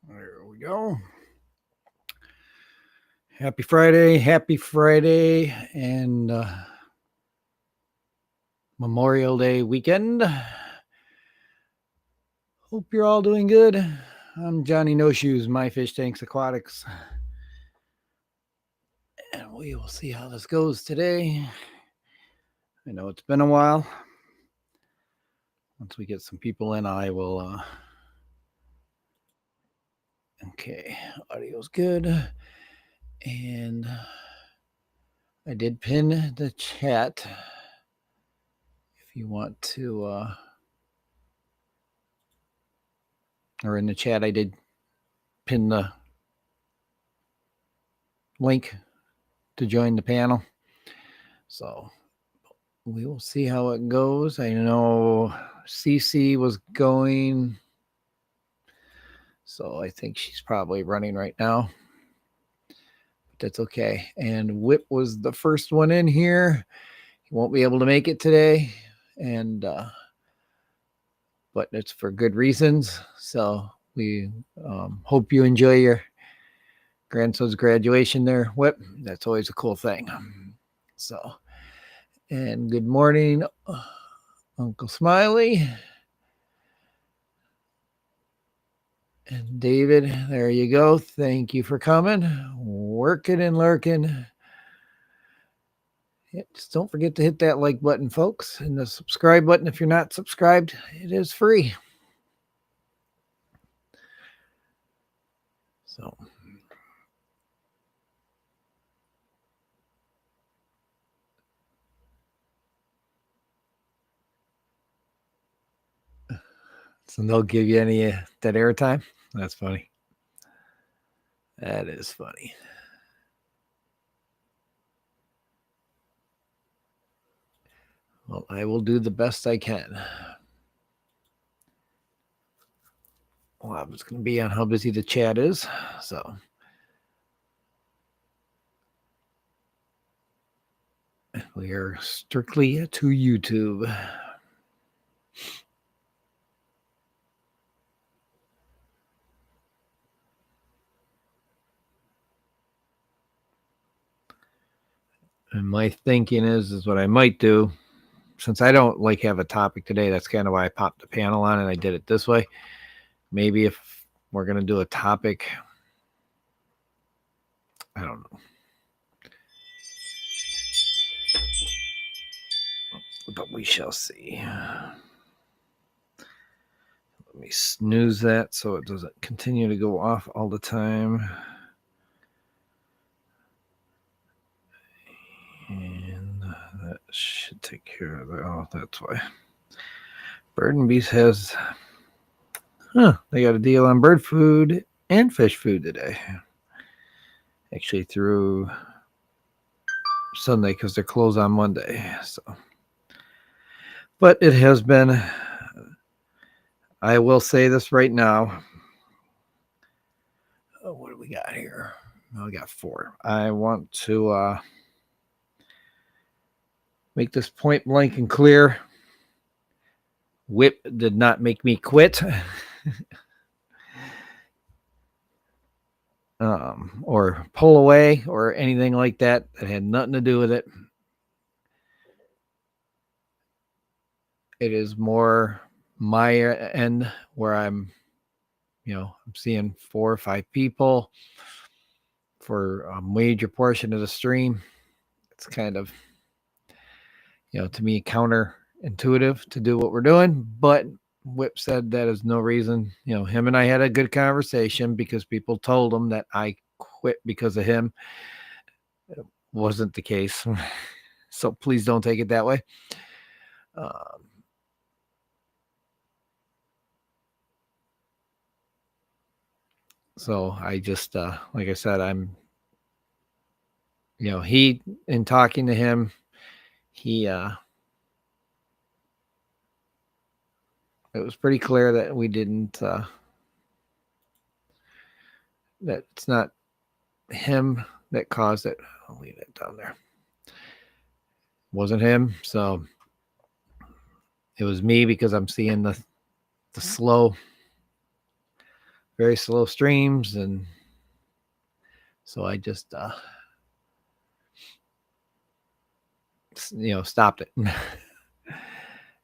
There we go. Happy Friday, and Memorial Day weekend. Hope you're all doing good. I'm Johnny No Shoes, MyFishTanksAquatics, and we will see how this goes today. I know it's been a while. Once we get some people in, I will. Okay, audio's good, and I did pin the chat. If you want to, or in the chat, I did pin the link to join the panel. So we will see how it goes. I know CC was going, so I think she's probably running right now. But that's okay. And Whip was the first one in here. He won't be able to make it today, and but it's for good reasons. So we hope you enjoy your grandson's graduation there, Whip. That's always a cool thing. So, and good morning, Uncle Smiley. And David, there you go. Thank you for coming, working and lurking. Yeah, just don't forget to hit that like button, folks, and the subscribe button if you're not subscribed. It is free. So they'll give you any that airtime. That's funny. That is funny. Well, I will do the best I can. Well, it's going to be on how busy the chat is. So we are strictly to YouTube. And my thinking is what I might do, since I don't like have a topic today. That's kind of why I popped the panel on and I did it this way. Maybe if we're going to do a topic, I don't know. But we shall see. Let me snooze that so it doesn't continue to go off all the time. And that should take care of it. Oh, that's why. Bird and Beast has, they got a deal on bird food and fish food today. Actually, through Sunday because they're closed on Monday. So, but it has been. I will say this right now. Oh, what do we got here? Oh, we got 4. I want to make this point blank and clear. Whip did not make me quit. Or pull away or anything like that. It had nothing to do with it. It is more my end where I'm seeing 4 or 5 people for a major portion of the stream. It's kind of, to me, counterintuitive to do what we're doing. But Whip said that is no reason. Him and I had a good conversation because people told him that I quit because of him. It wasn't the case. So please don't take it that way. So I just, like I said, I'm, he, in talking to him, he, it was pretty clear that we didn't, that it's not him that caused it. I'll leave it down there. It wasn't him. So it was me because I'm seeing the slow very slow streams, and so I just stopped it.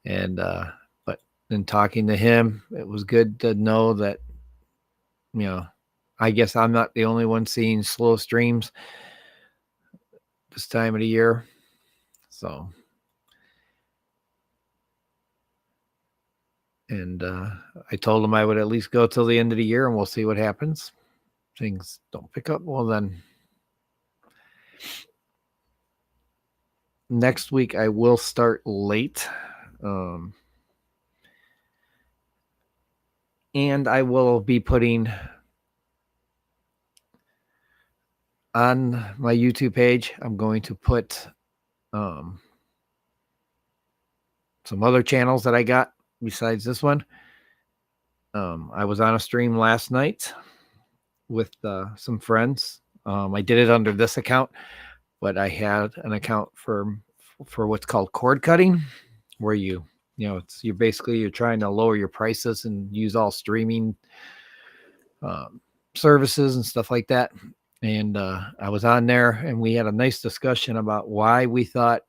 And but in talking to him, it was good to know that I guess I'm not the only one seeing slow streams this time of the year. So, and I told him I would at least go till the end of the year, and we'll see what happens. Things don't pick up, well then next week I will start late. And I will be putting on my YouTube page, I'm going to put some other channels that I got besides this one. I was on a stream last night with some friends. I did it under this account, but I had an account for what's called cord cutting, where you're trying to lower your prices and use all streaming services and stuff like that. And I was on there, and we had a nice discussion about why we thought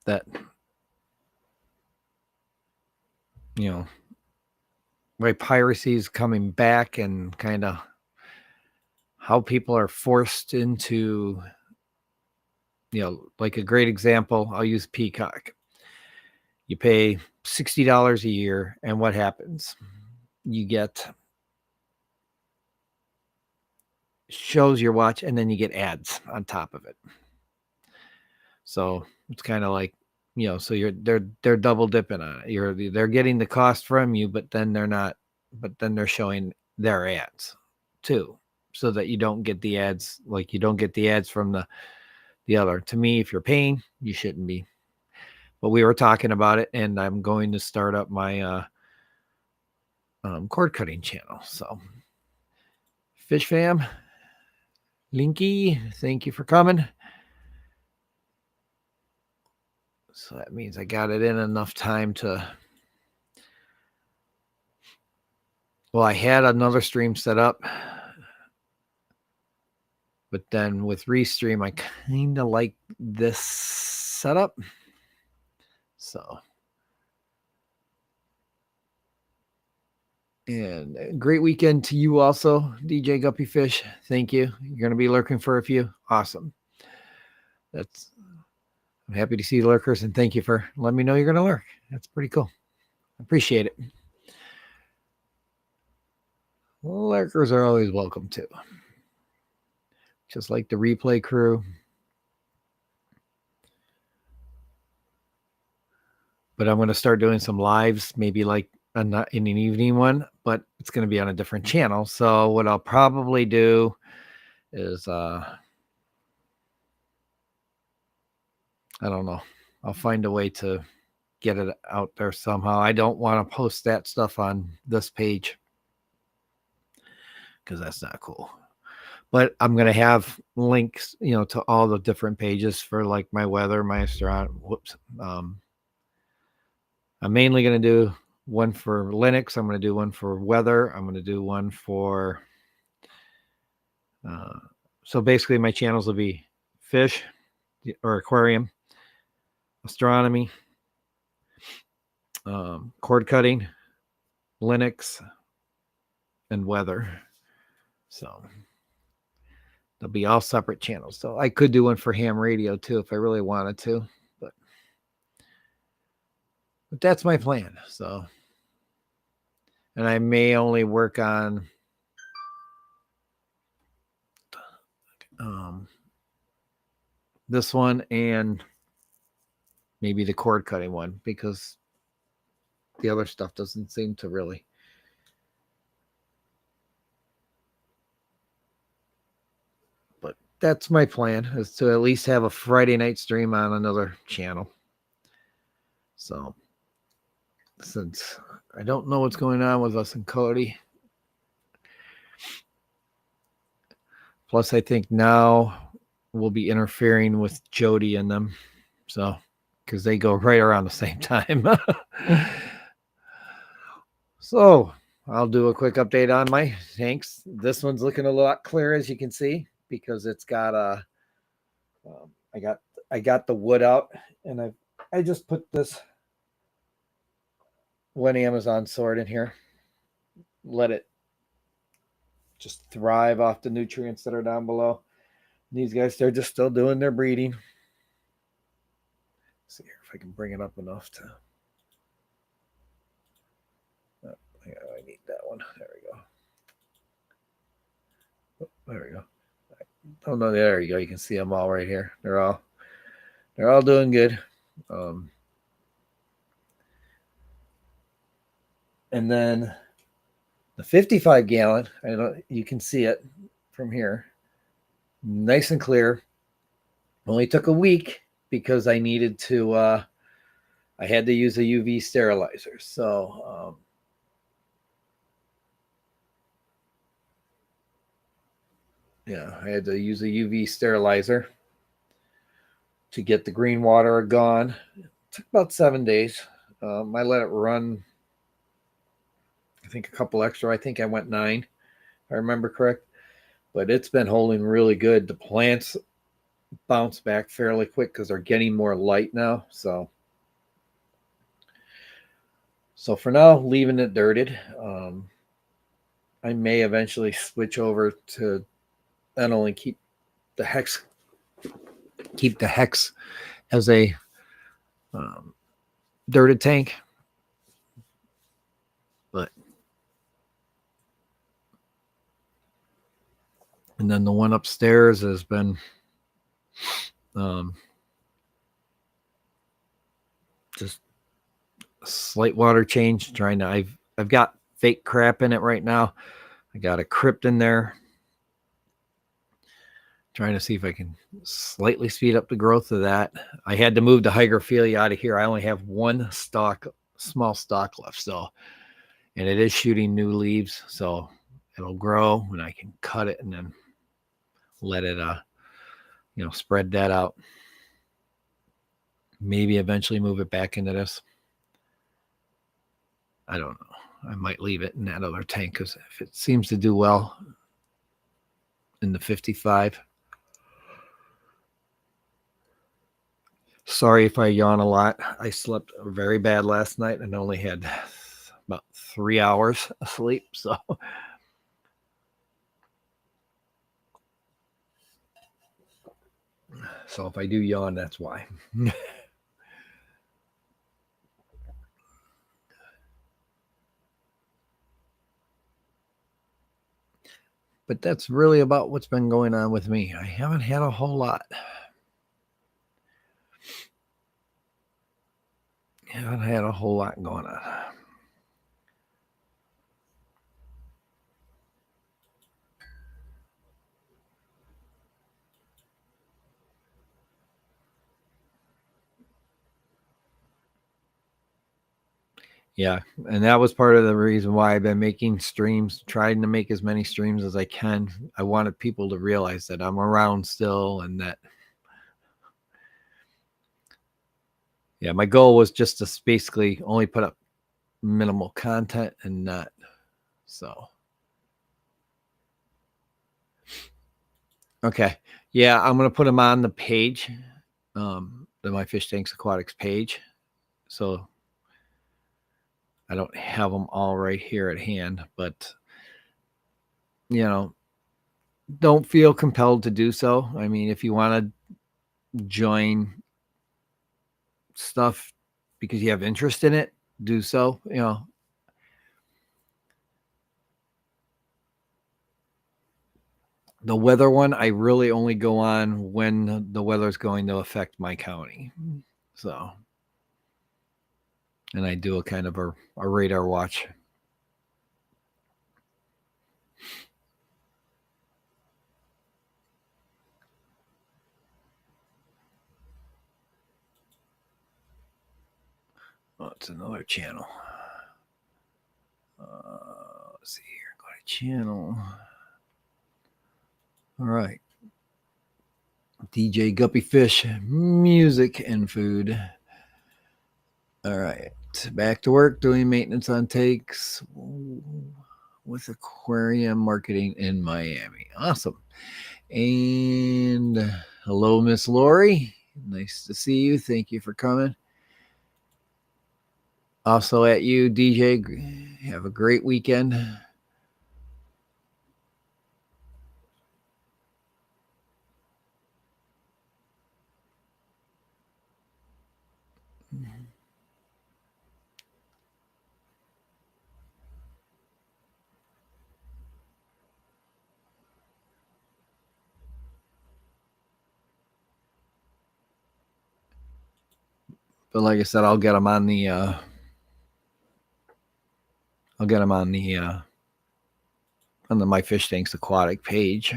that why piracy is coming back, and kind of how people are forced into, like a great example, I'll use Peacock. You pay $60 a year, and what happens? You get shows you watch, and then you get ads on top of it. So it's kind of like, so they're double dipping on it. They're getting the cost from you, but then they're showing their ads too, so that you don't get the ads, like you don't get the ads from the other. To me, if you're paying, you shouldn't be. But we were talking about it, and I'm going to start up my cord cutting channel. So Fish Fam, Linky, thank you for coming. So that means I got it in enough time to... Well, I had another stream set up, but then with Restream, I kind of like this setup. So, and a great weekend to you also, DJ Guppy Fish. Thank you. You're going to be lurking for a few. Awesome. I'm happy to see lurkers, and thank you for letting me know you're going to lurk. That's pretty cool. Appreciate it. Lurkers are always welcome too. Just like the replay crew. But I'm going to start doing some lives, maybe like in an evening one, but it's going to be on a different channel. So what I'll probably do is, I don't know. I'll find a way to get it out there somehow. I don't want to post that stuff on this page because that's not cool. But I'm going to have links, to all the different pages for like my weather, my restaurant. Whoops. I'm mainly going to do one for Linux. I'm going to do one for weather. I'm going to do one for... so basically my channels will be fish or aquarium, astronomy, cord cutting, Linux, and weather. So they'll be all separate channels. So I could do one for ham radio too if I really wanted to, but that's my plan. So, and I may only work on this one and maybe the cord cutting one, because the other stuff doesn't seem to really. But that's my plan, is to at least have a Friday night stream on another channel. So since I don't know what's going on with us and Cody, plus I think now we'll be interfering with Jody and them. So because they go right around the same time. So I'll do a quick update on my tanks. This one's looking a lot clearer, as you can see, because it's got a. I got the wood out, and I just put this one Amazon sword in here. Let it just thrive off the nutrients that are down below. These guys, they're just still doing their breeding. Let's see here if I can bring it up enough to. Oh, yeah, I need that one. There we go. Oh, there we go. Oh no, there you go. You can see them all right here. They're all doing good. And then the 55 gallon, you can see it from here. Nice and clear. Only took a week because I needed to I had to use a UV sterilizer. So yeah, I had to use a UV sterilizer to get the green water gone. It took about 7 days. I let it run, I think a couple extra. I think I went 9, if I remember correct. But it's been holding really good. The plants bounce back fairly quick because they're getting more light now. So for now, leaving it dirted. I may eventually switch over to not only keep the hex as a dirted tank, but and then the one upstairs has been just a slight water change. Trying to, I've got fake crap in it right now. I got a crypt in there. Trying to see if I can slightly speed up the growth of that. I had to move the hygrophila out of here. I only have one small stalk left, so, and it is shooting new leaves, so it'll grow and I can cut it and then let it spread that out. Maybe eventually move it back into this. I don't know. I might leave it in that other tank because if it seems to do well in the 55. Sorry if I yawn a lot. I slept very bad last night and only had about 3 hours of sleep. So if I do yawn, that's why. But that's really about what's been going on with me. I haven't had a whole lot. Going on. Yeah, and that was part of the reason why I've been making streams, trying to make as many streams as I can. I wanted people to realize that I'm around still and that, yeah, my goal was just to basically only put up minimal content and not so. Okay. Yeah, I'm going to put them on the page, the MyFishTanksAquatics page. So I don't have them all right here at hand, but don't feel compelled to do so. I mean, if you want to join stuff because you have interest in it, do so. The weather one, I really only go on when the weather is going to affect my county. So, and I do a kind of a radar watch. Oh, it's another channel. Let's see here. Go to channel. All right. DJ Guppy Fish, music and food. All right. Back to work doing maintenance on takes with aquarium marketing in Miami. Awesome. And hello, Miss Lori. Nice to see you. Thank you for coming. Also at you, DJ. Have a great weekend. But like I said, I'll get them on the My Fish Tanks Aquatic page.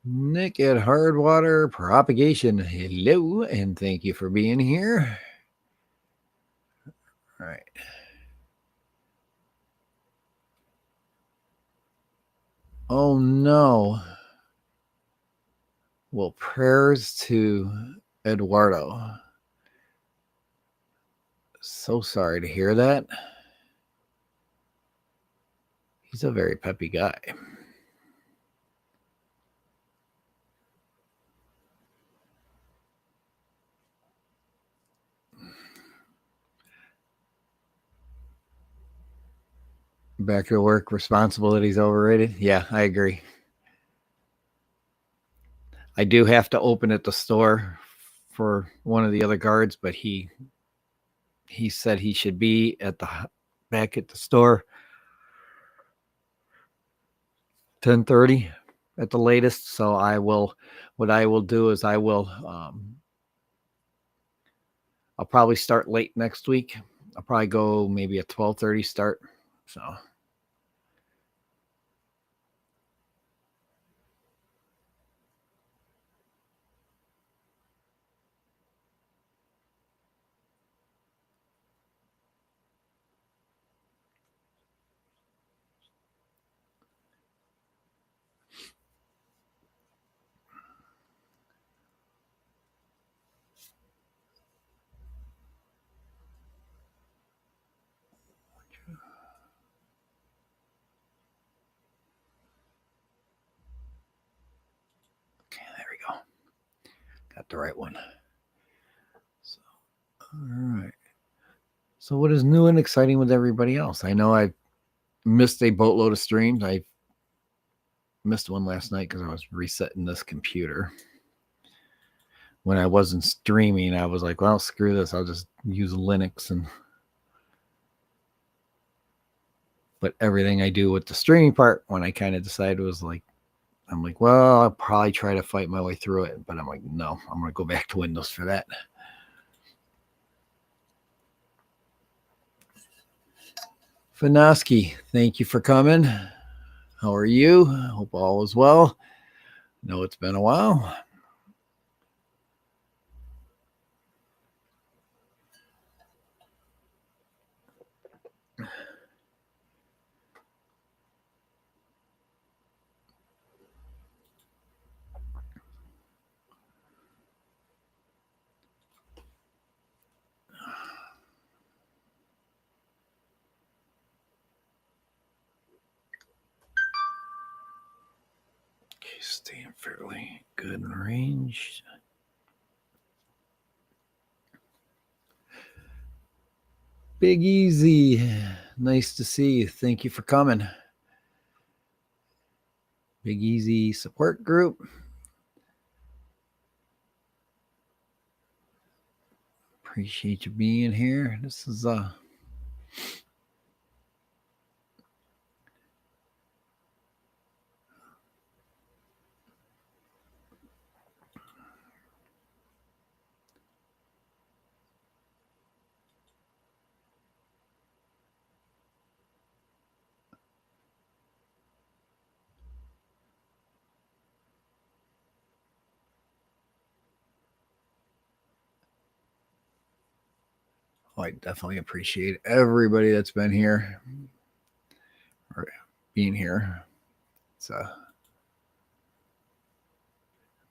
Nick at Hardwater Propagation. Hello, and thank you for being here. All right. Oh no. Well, prayers to Eduardo. So sorry to hear that. He's a very peppy guy. Back to work, responsibilities overrated. Yeah, I agree. I do have to open at the store for one of the other guards, but he said he should be at the back at the store 10:30 at the latest. So what I will do is I'll probably start late next week. I'll probably go maybe a 12:30 start. So okay, there we go. Got the right one. So, all right. So what is new and exciting with everybody else? I know I missed a boatload of streams. I missed one last night because I was resetting this computer. When I wasn't streaming, I was like, well, screw this. I'll just use Linux. But everything I do with the streaming part, when I kind of decided was like, I'm like, well, I'll probably try to fight my way through it. But I'm like, no, I'm going to go back to Windows for that. Finoski, thank you for coming. How are you? Hope all is well. Know it's been a while. Okay, staying fairly good in range. Big Easy, nice to see you. Thank you for coming. Big Easy support group. Appreciate you being here. This is Oh, I definitely appreciate everybody that's been here or being here. It's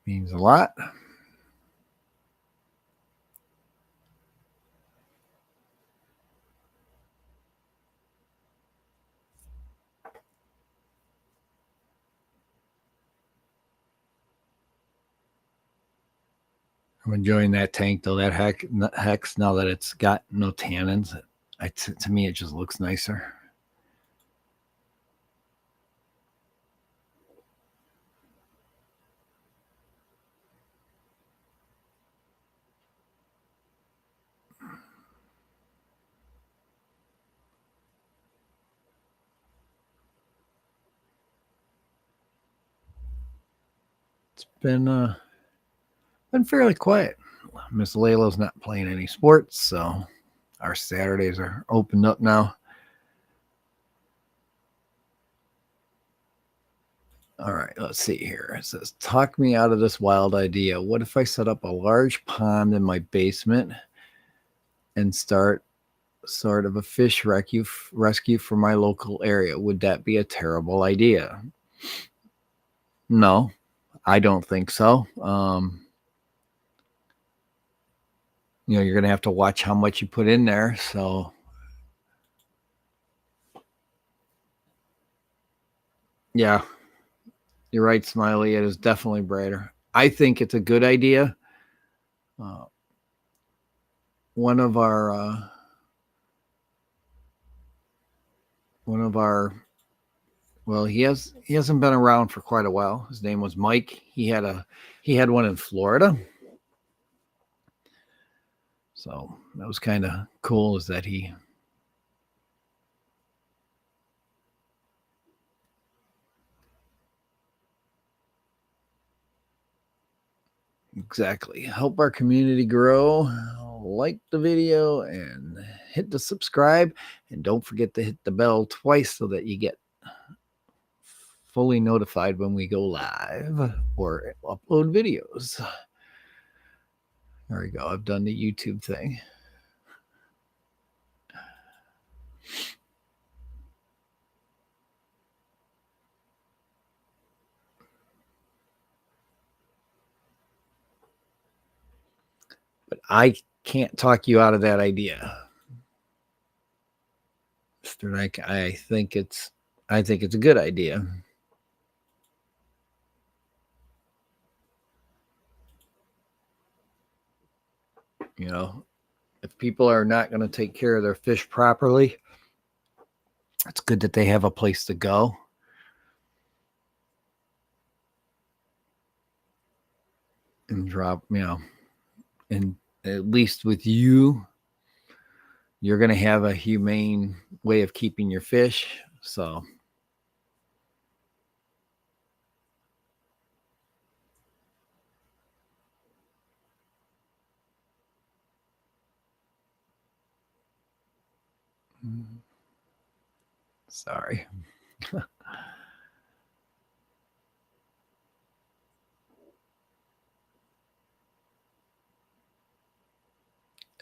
means a lot. I'm enjoying that tank though. That hex now that it's got no tannins, to me it just looks nicer. It's been fairly quiet. Miss Layla's not playing any sports, so our Saturdays are opened up now. All right, let's see here. It says, talk me out of this wild idea. What if I set up a large pond in my basement and start sort of a fish rescue for my local area? Would that be a terrible idea? No, I don't think so. You're going to have to watch how much you put in there. So, yeah, you're right, Smiley. It is definitely brighter. I think it's a good idea. Uh, one of our well, he hasn't been around for quite a while. His name was Mike. He had one in Florida. So that was kind of cool, is that he exactly help our community grow. Like the video and hit the subscribe, and don't forget to hit the bell twice so that you get fully notified when we go live or upload videos. There we go. I've done the YouTube thing. But I can't talk you out of that idea, Mr. Nike. I think it's a good idea. If people are not going to take care of their fish properly, it's good that they have a place to go. And drop, and at least with you're going to have a humane way of keeping your fish. So, sorry.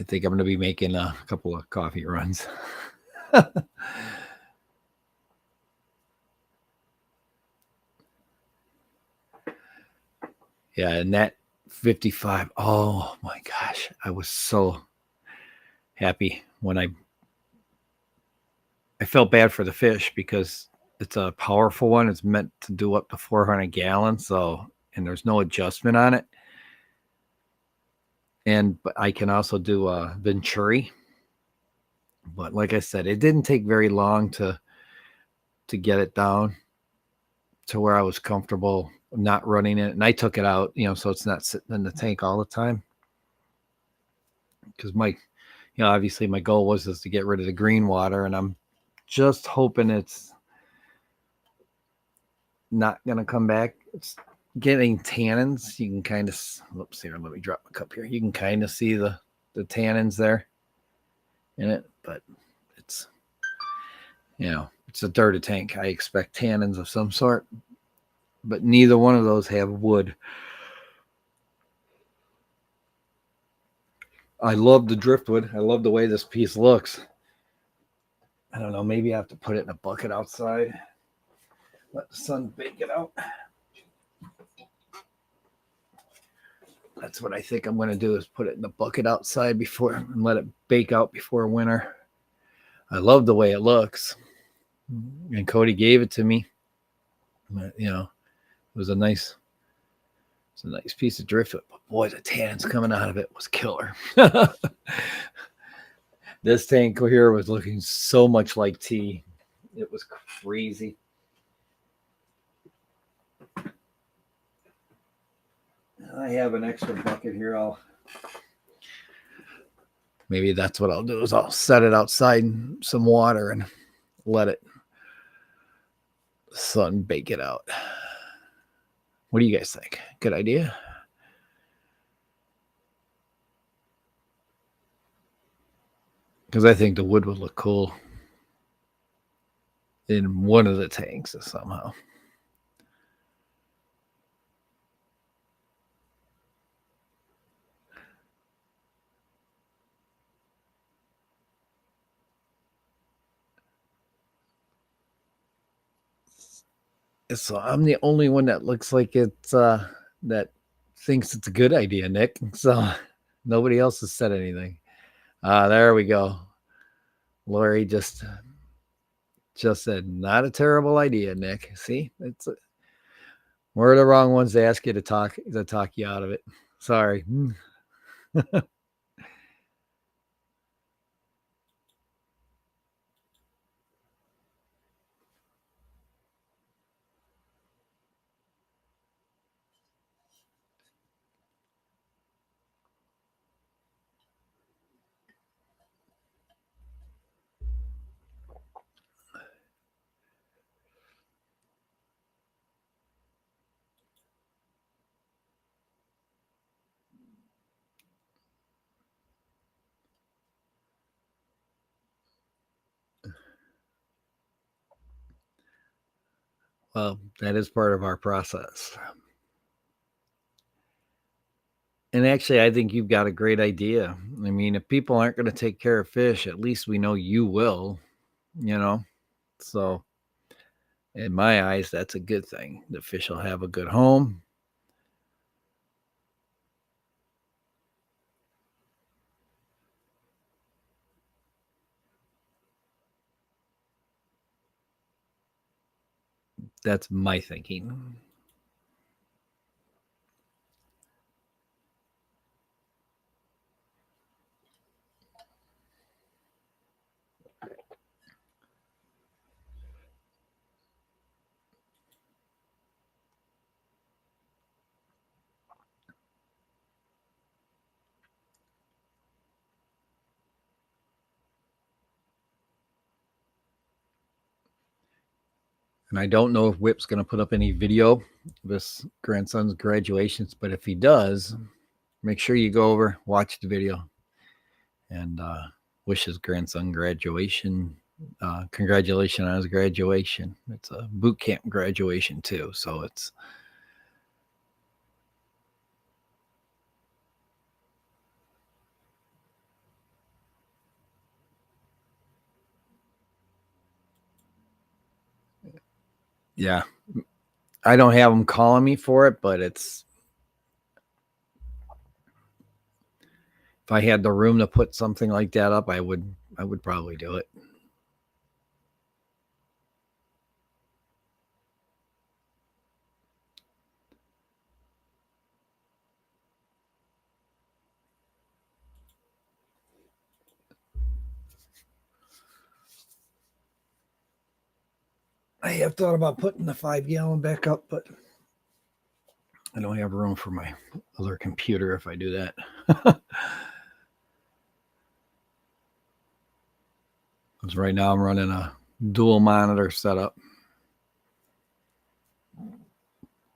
I think I'm going to be making a couple of coffee runs. Yeah, and that 55. Oh my gosh, I was so happy when I felt bad for the fish because it's a powerful one. It's meant to do up to 400 gallons, and there's no adjustment on it. But I can also do a Venturi. But like I said, it didn't take very long to get it down to where I was comfortable not running it. And I took it out, so it's not sitting in the tank all the time. Because obviously my goal was to get rid of the green water, and I'm just hoping it's not going to come back. It's getting tannins. You can kind of, here, let me drop my cup here. You can kind of see the tannins there in it, but it's, it's a dirty tank. I expect tannins of some sort, but neither one of those have wood. I love the driftwood. I love the way this piece looks. I don't know, maybe I have to put it in a bucket outside. Let the sun bake it out. That's what I think I'm going to do, is put it in the bucket outside before and let it bake out before winter. I love the way it looks. And Cody gave it to me. You know, it was a nice piece of driftwood. But boy, the tannins coming out of it was killer. This tank here was looking so much like tea. It was crazy. I have an extra bucket here. Maybe that's what I'll do, is I'll set it outside in some water and let it sun bake it out. What do you guys think? Good idea? Because I think the wood would look cool in one of the tanks somehow. So I'm the only one that looks like it's that thinks it's a good idea, Nick. So nobody else has said anything. There we go. Lori just said, not a terrible idea, Nick. See, we're the wrong ones to ask you to talk you out of it. Sorry. Well, that is part of our process. And actually, I think you've got a great idea. I mean, if people aren't going to take care of fish, at least we know you will, you know? So, in my eyes, that's a good thing. The fish will have a good home. That's my thinking. And I don't know if Whip's going to put up any video of his grandson's graduations, but if he does, make sure you go over, watch the video, and wish his grandson graduation. Congratulations on his graduation. It's a boot camp graduation too, so it's yeah. I don't have them calling me for it, but it's, if I had the room to put something like that up, I would probably do it. I have thought about putting the 5-gallon back up, but I don't have room for my other computer if I do that. Because right now I'm running a dual monitor setup.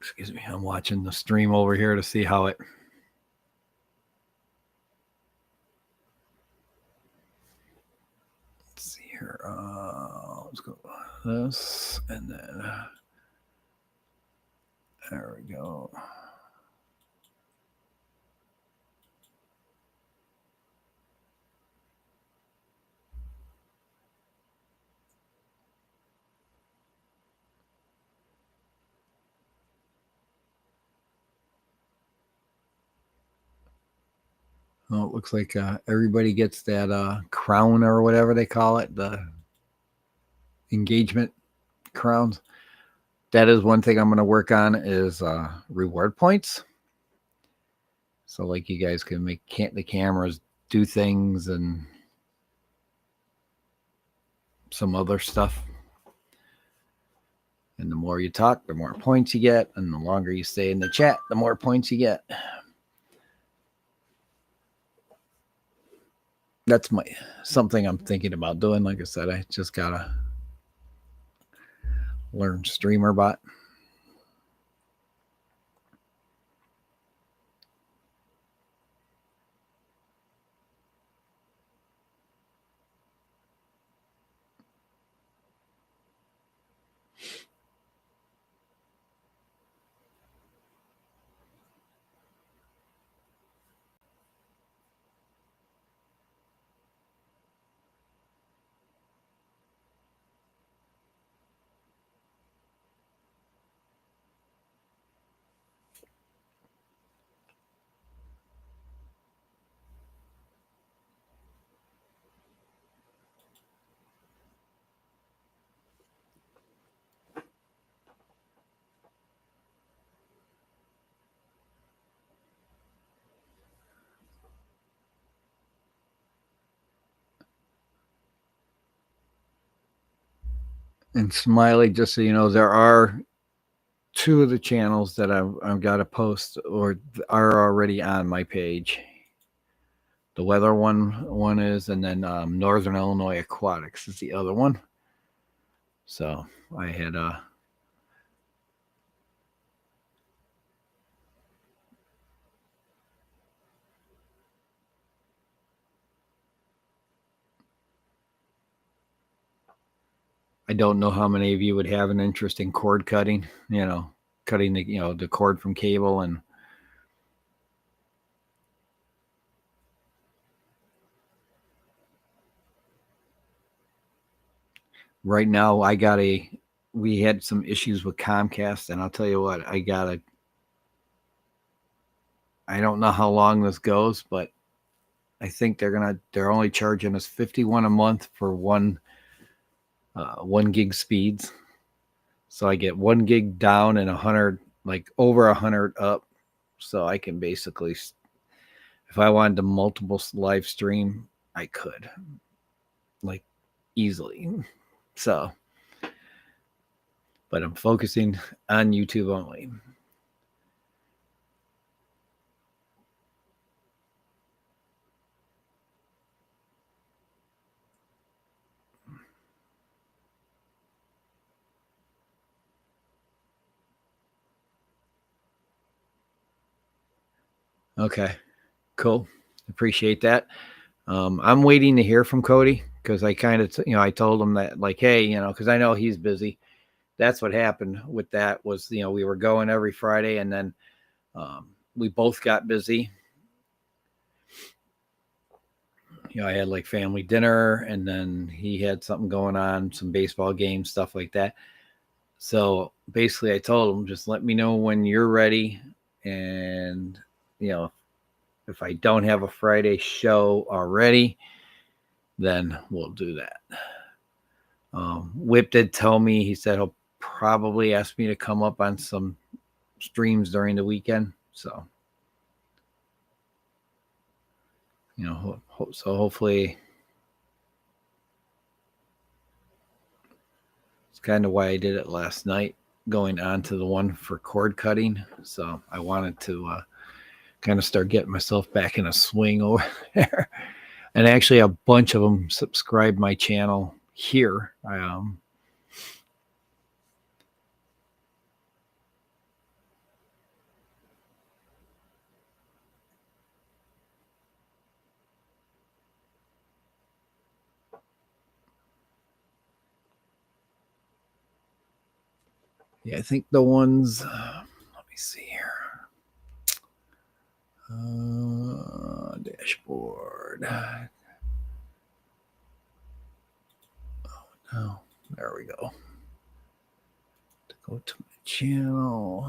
Excuse me, I'm watching the stream over here to see how it. Let's see here. Let's go this, and then there we go. Oh, it looks like everybody gets that crown or whatever they call it, the engagement crowns. That is one thing I'm going to work on is reward points. So like you guys can make the cameras do things and some other stuff. And the more you talk, the more points you get. And the longer you stay in the chat, the more points you get. That's something I'm thinking about doing. Like I said, I just got to learn StreamerBot. And Smiley, just so you know, there are two of the channels that I've got to post or are already on my page. The weather one is, and then Northern Illinois Aquatics is the other one. So I had I don't know how many of you would have an interest in cord cutting, cutting the cord from cable. And right now we had some issues with Comcast, and I'll tell you what, I don't know how long this goes, but I think they're only charging us $51 a month for 1 gig speeds. So I get 1 gig down and 100, like over 100 up. So I can basically, if I wanted to multiple live stream, I could, like, easily. So, but I'm focusing on YouTube only. Okay, cool. Appreciate that. I'm waiting to hear from Cody because I kind of, I told him that, like, hey, because I know he's busy. That's what happened with that was, we were going every Friday, and then we both got busy. I had like family dinner, and then he had something going on, some baseball games, stuff like that. So basically I told him, just let me know when you're ready. And, if I don't have a Friday show already, then we'll do that. Whip did tell me, he said he'll probably ask me to come up on some streams during the weekend. So, so hopefully, it's kind of why I did it last night, going on to the one for cord cutting. So I wanted to kind of start getting myself back in a swing over there. And actually, a bunch of them subscribed my channel here. Yeah, I think the ones, let me see here. Dashboard. Oh, no. There we go. Go to my channel.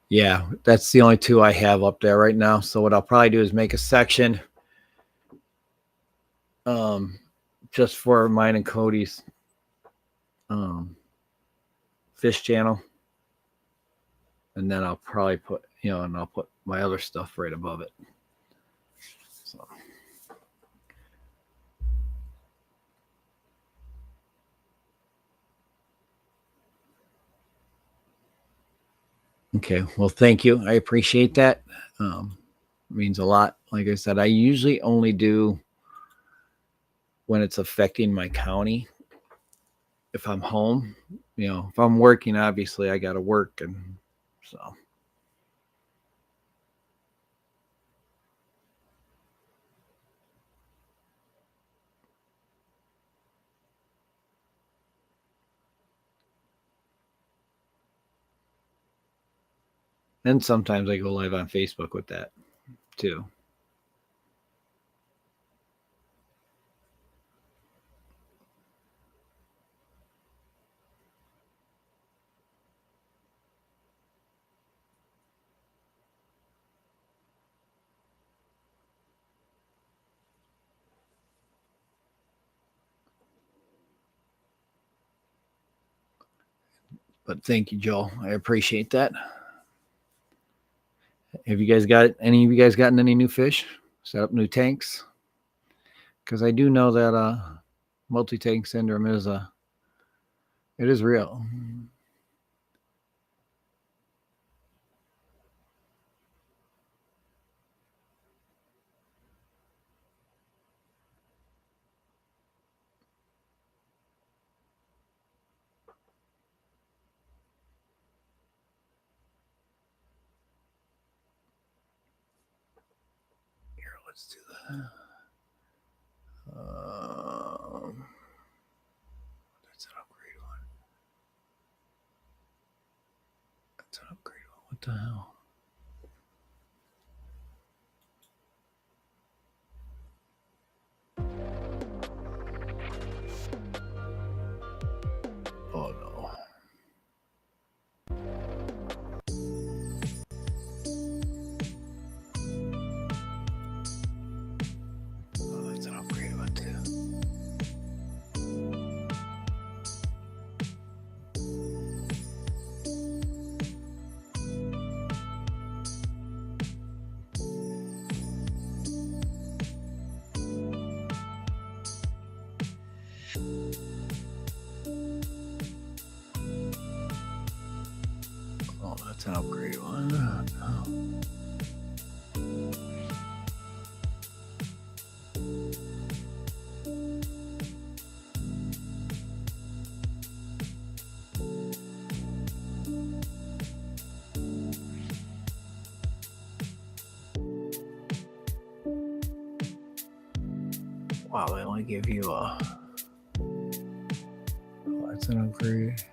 Yeah, that's the only two I have up there right now. So what I'll probably do is make a section just for mine and Cody's um, fish channel. And then I'll probably put, and I'll put my other stuff right above it. So. Okay, well, thank you. I appreciate that. It means a lot. Like I said, I usually only do when it's affecting my county. If I'm home, if I'm working, obviously I got to work, and so. And sometimes I go live on Facebook with that too. But thank you, Joel. I appreciate that. Have you guys got any of you guys gotten any new fish? Set up new tanks? Because I do know that multi-tank syndrome is it is real. Here, let's do that. That's an upgrade one. That's an upgrade one. What the hell? Oh no. Oh, that's an upgrade one too. Oh, that's an upgrade one. Oh. Wow, they only give you a. Oh, that's an upgrade.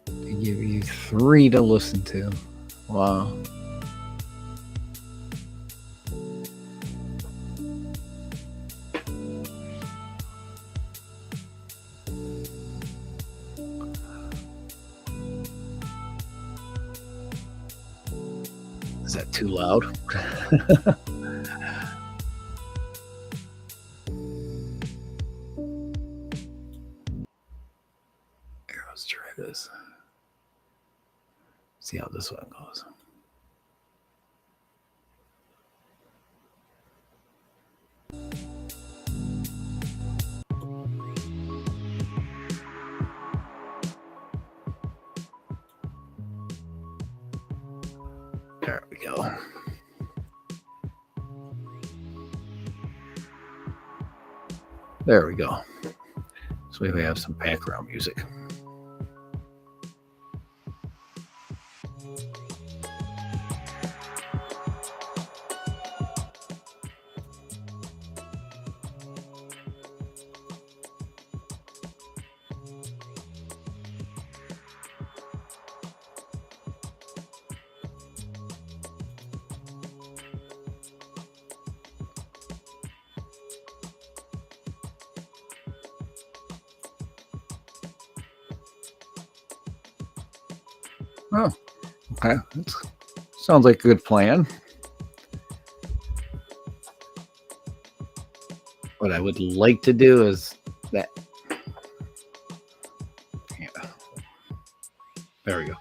They give you 3 to listen to. Wow. Is that too loud? Here, let's try this. See how this one goes. There we go. There we go. So we have some background music. Oh, okay. That sounds like a good plan. What I would like to do is that. Yeah, there we go.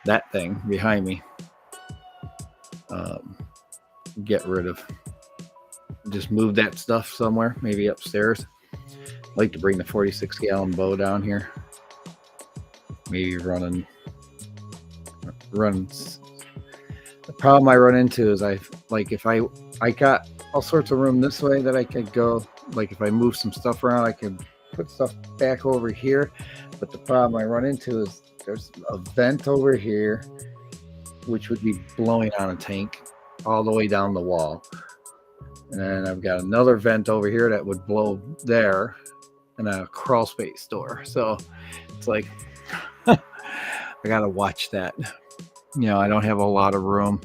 That thing behind me. Get rid of. Just move that stuff somewhere, maybe upstairs. I'd like to bring the 46-gallon bow down here. Maybe run. The problem I run into is if I got all sorts of room this way that I could go. Like if I move some stuff around, I could put stuff back over here. But the problem I run into is there's a vent over here, which would be blowing on a tank all the way down the wall. And then I've got another vent over here that would blow there, and a crawl space door. So it's like I gotta watch that. I don't have a lot of room.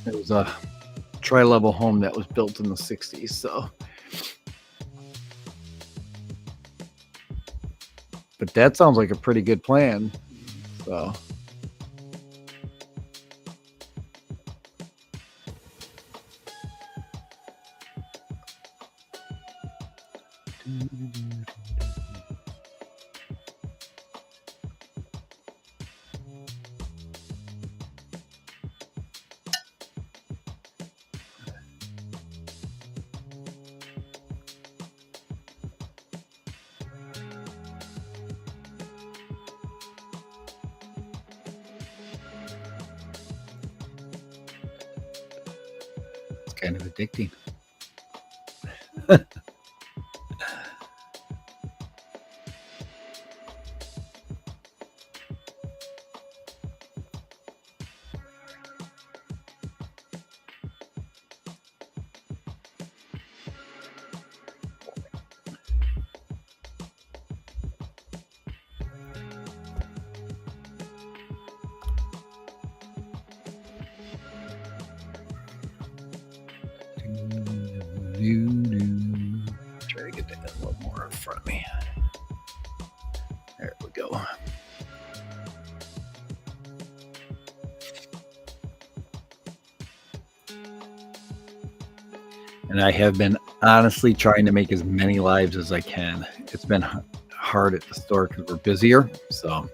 It was a tri-level home that was built in the 60s, so. But that sounds like a pretty good plan. So. Kind of addicting. Try to get that a little more in front of me. There we go. And I have been honestly trying to make as many lives as I can. It's been hard at the store because we're busier. So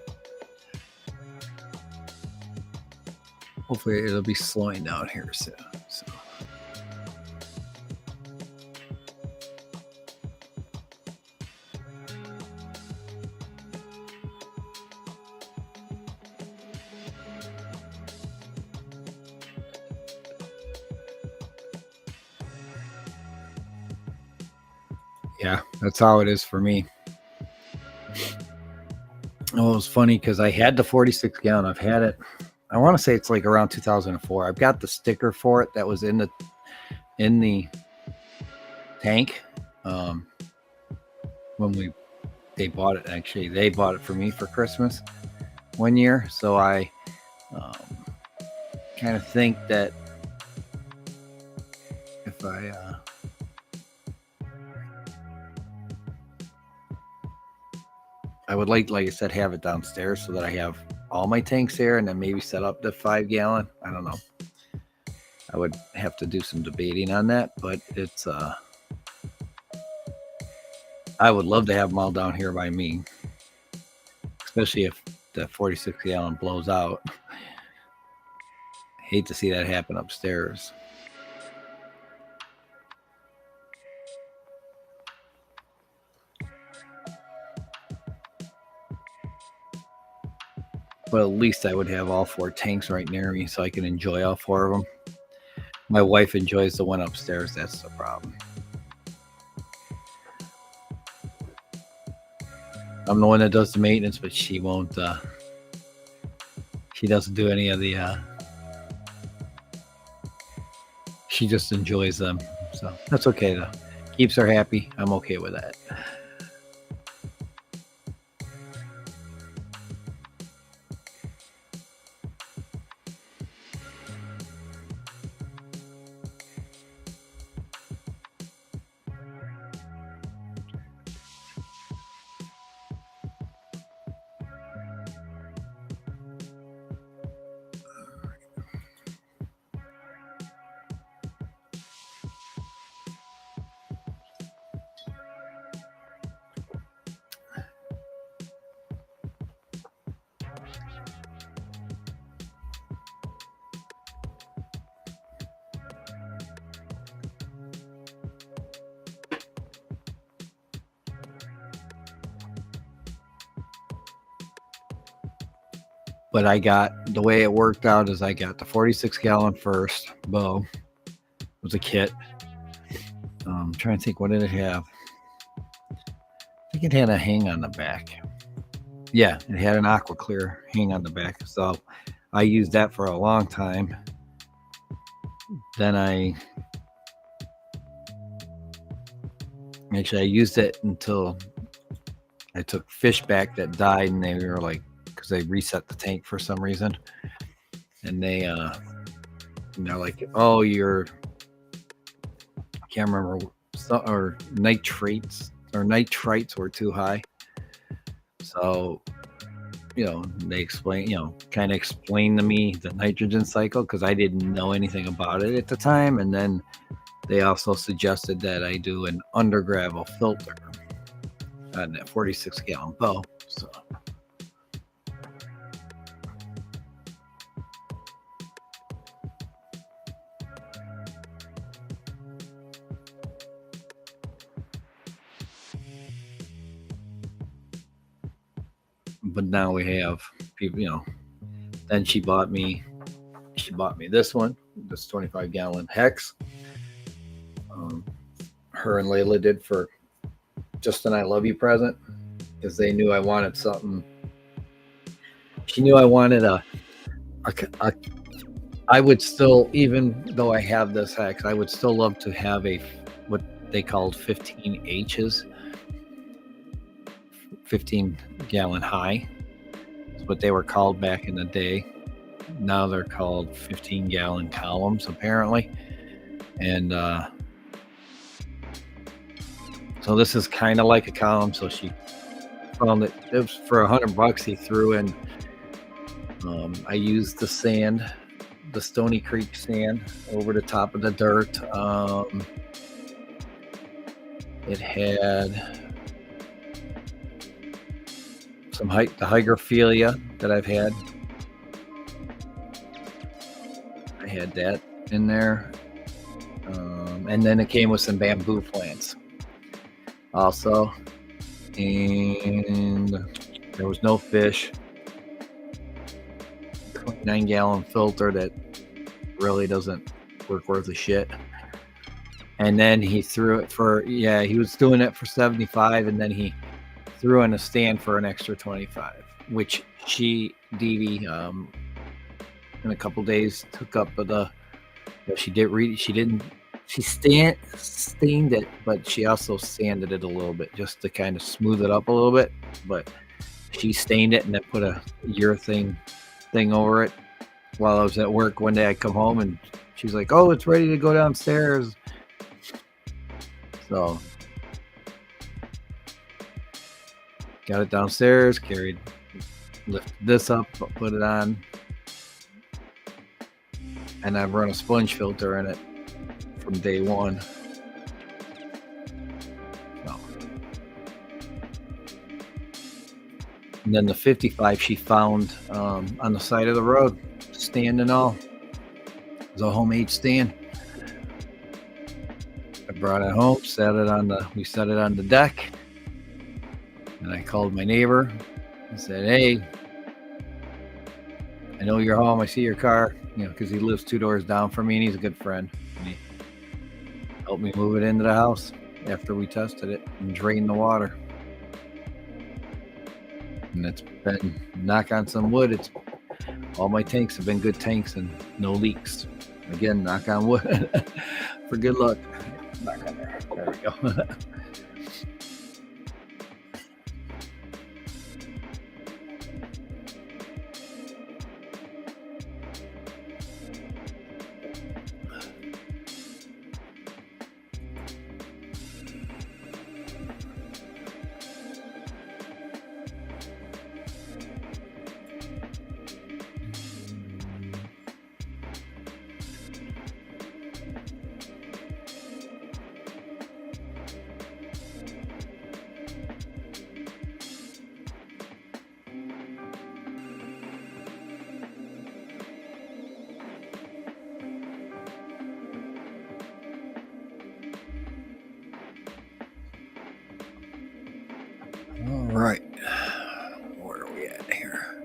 hopefully it'll be slowing down here soon. So. Yeah, that's how it is for me. Oh, it was funny because I had the 46-gallon. I've had it. I want to say it's like around 2004. I've got the sticker for it that was in the tank. When they bought it, actually, they bought it for me for Christmas one year. So I kind of think that if I would like I said, have it downstairs so that I have all my tanks there, and then maybe set up the 5-gallon. I don't know. I would have to do some debating on that, but it's I would love to have them all down here by me, especially if the 46-gallon blows out. Hate to see that happen upstairs. But at least I would have all 4 tanks right near me so I can enjoy all 4 of them. My wife enjoys the one upstairs. That's the problem. I'm the one that does the maintenance, but she won't. She doesn't do any of the. She just enjoys them. So that's okay, though. Keeps her happy. I'm okay with that. But the way it worked out is I got the 46 gallon first bow. It was a kit. I'm trying to think, what did it have? I think it had a hang on the back. Yeah, it had an aqua clear hang on the back. So I used that for a long time. Then I used it until I took fish back that died, and they were like, because they reset the tank for some reason, and they're like, oh, I can't remember, or nitrates were too high. So they kind of explained to me the nitrogen cycle, because I didn't know anything about it at the time. And then they also suggested that I do an undergravel filter on that 46 gallon bow. So but now we have people, then she bought me this one, this 25 gallon hex. Her and Layla did for just an I love you present, because they knew I wanted something. She knew I wanted I would still, even though I have this hex, I would still love to have what they called 15 H's, 15 gallon high. That's what they were called back in the day. Now they're called 15 gallon columns, apparently. And so this is kind of like a column. So she found it was for $100. He threw in, I used the sand, the Stony Creek sand, over the top of the dirt. It had some the hygrophila that I've had. I had that in there. And then it came with some bamboo plants also. And there was no fish. 29 gallon filter that really doesn't work worth a shit. And then he threw it he was doing it for 75, and then he threw in a stand for an extra 25, which Dee Dee, in a couple days took up she stained it, but she also sanded it a little bit just to kind of smooth it up a little bit. But she stained it and then put a urethane thing over it. While I was at work one day, I come home and she's like, oh, it's ready to go downstairs. So got it downstairs, lifted this up, put it on, and I've run a sponge filter in it from day one. So. And then the 55 she found on the side of the road, stand and all. It was a homemade stand. I brought it home, we set it on the deck, and I called my neighbor and said, hey, I know you're home, I see your car, because he lives 2 doors down from me and he's a good friend. And he helped me move it into the house after we tested it and drained the water. And it's been, knock on some wood, all my tanks have been good tanks and no leaks. Again, knock on wood for good luck. Knock on there. There we go. All right, where are we at here?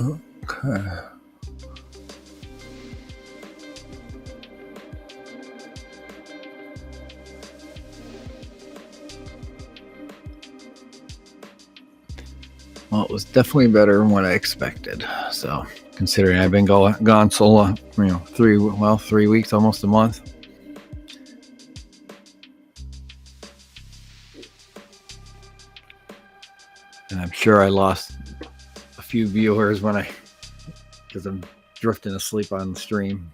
Okay. Well, it was definitely better than what I expected. So, considering I've been gone so long, 3 weeks, almost a month. And I'm sure I lost a few viewers because I'm drifting asleep on the stream.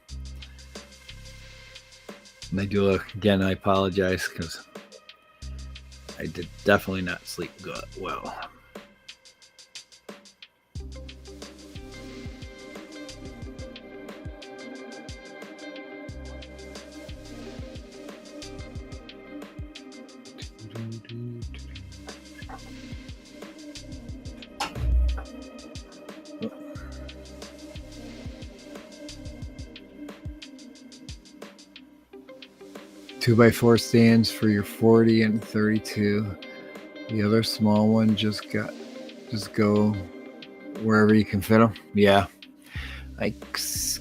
And I do, again, I apologize because I did definitely not sleep well. Two by four stands for your 40 and 32. The other small one just go wherever you can fit them. Yeah, I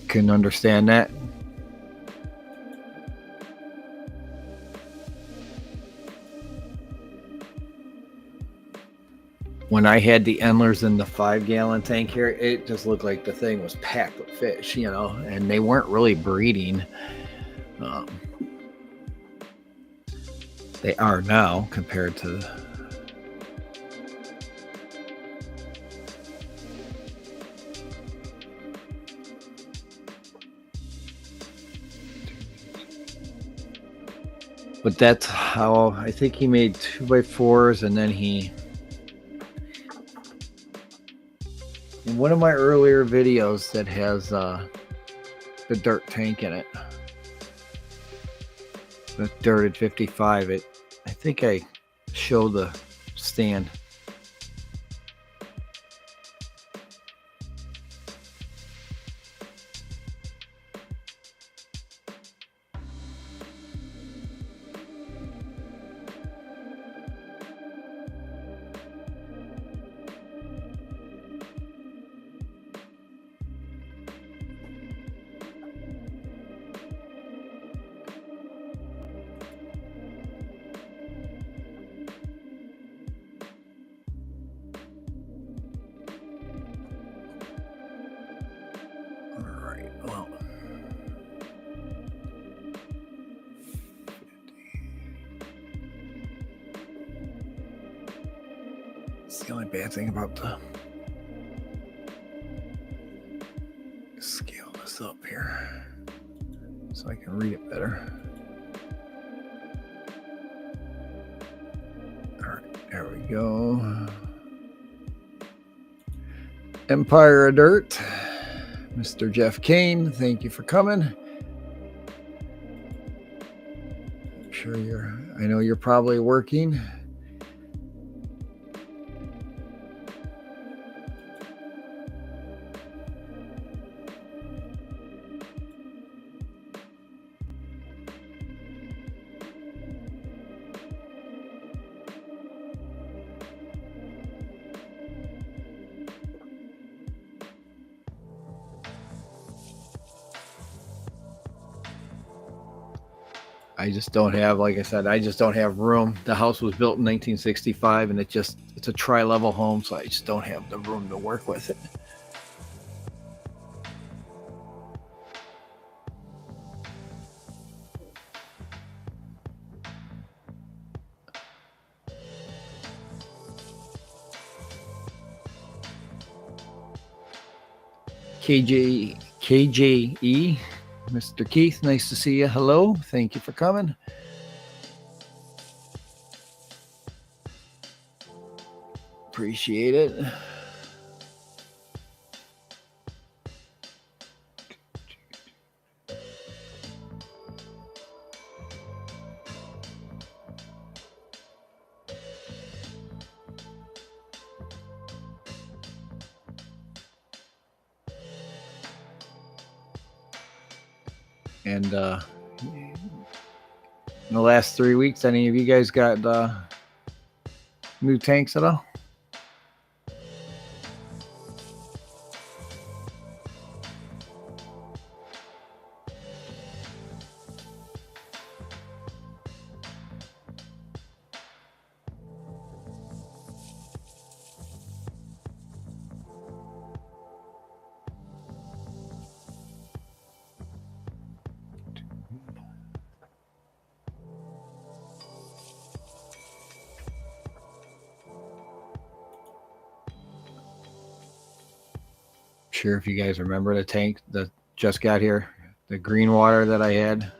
can understand that. When I had the Endlers in the 5-gallon tank here, it just looked like the thing was packed with fish, and they weren't really breeding. They are now compared to but that's how I think he made 2x4s, and then in one of my earlier videos that has the dirt tank in it, the dirt at 55, I think I show the stand. It's the only bad thing about the scale this up here so I can read it better. All right, there we go. Empire of Dirt, Mr. Jeff Kane, thank you for coming. I'm sure I know you're probably working. I just don't have, like I said, I just don't have room. The house was built in 1965, and it's a tri-level home, so I just don't have the room to work with it. KJE, Mr. Keith, nice to see you. Hello, thank you for coming. Appreciate it. And in the last 3 weeks, any of you guys got new tanks at all? Sure, if you guys remember the tank that just got here, the green water that I had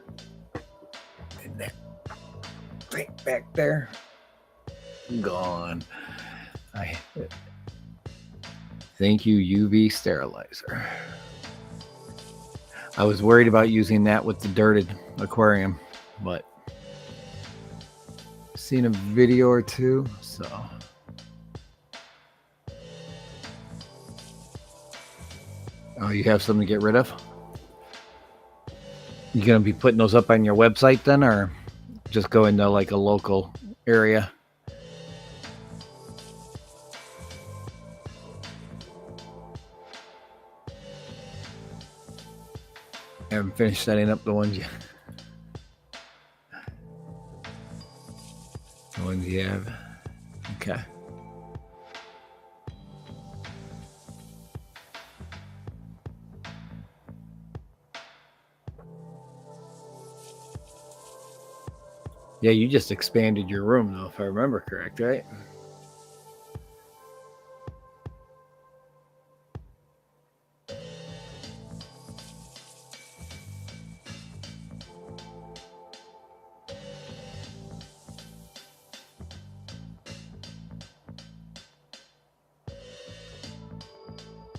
in that tank back there, gone. Thank you, UV sterilizer. I was worried about using that with the dirted aquarium, but seen a video or two, so. Oh, you have something to get rid of? You gonna be putting those up on your website then, or just go into like a local area? I haven't finished setting up the ones yet. The ones you have. Okay. Yeah, you just expanded your room though, if I remember correct, right?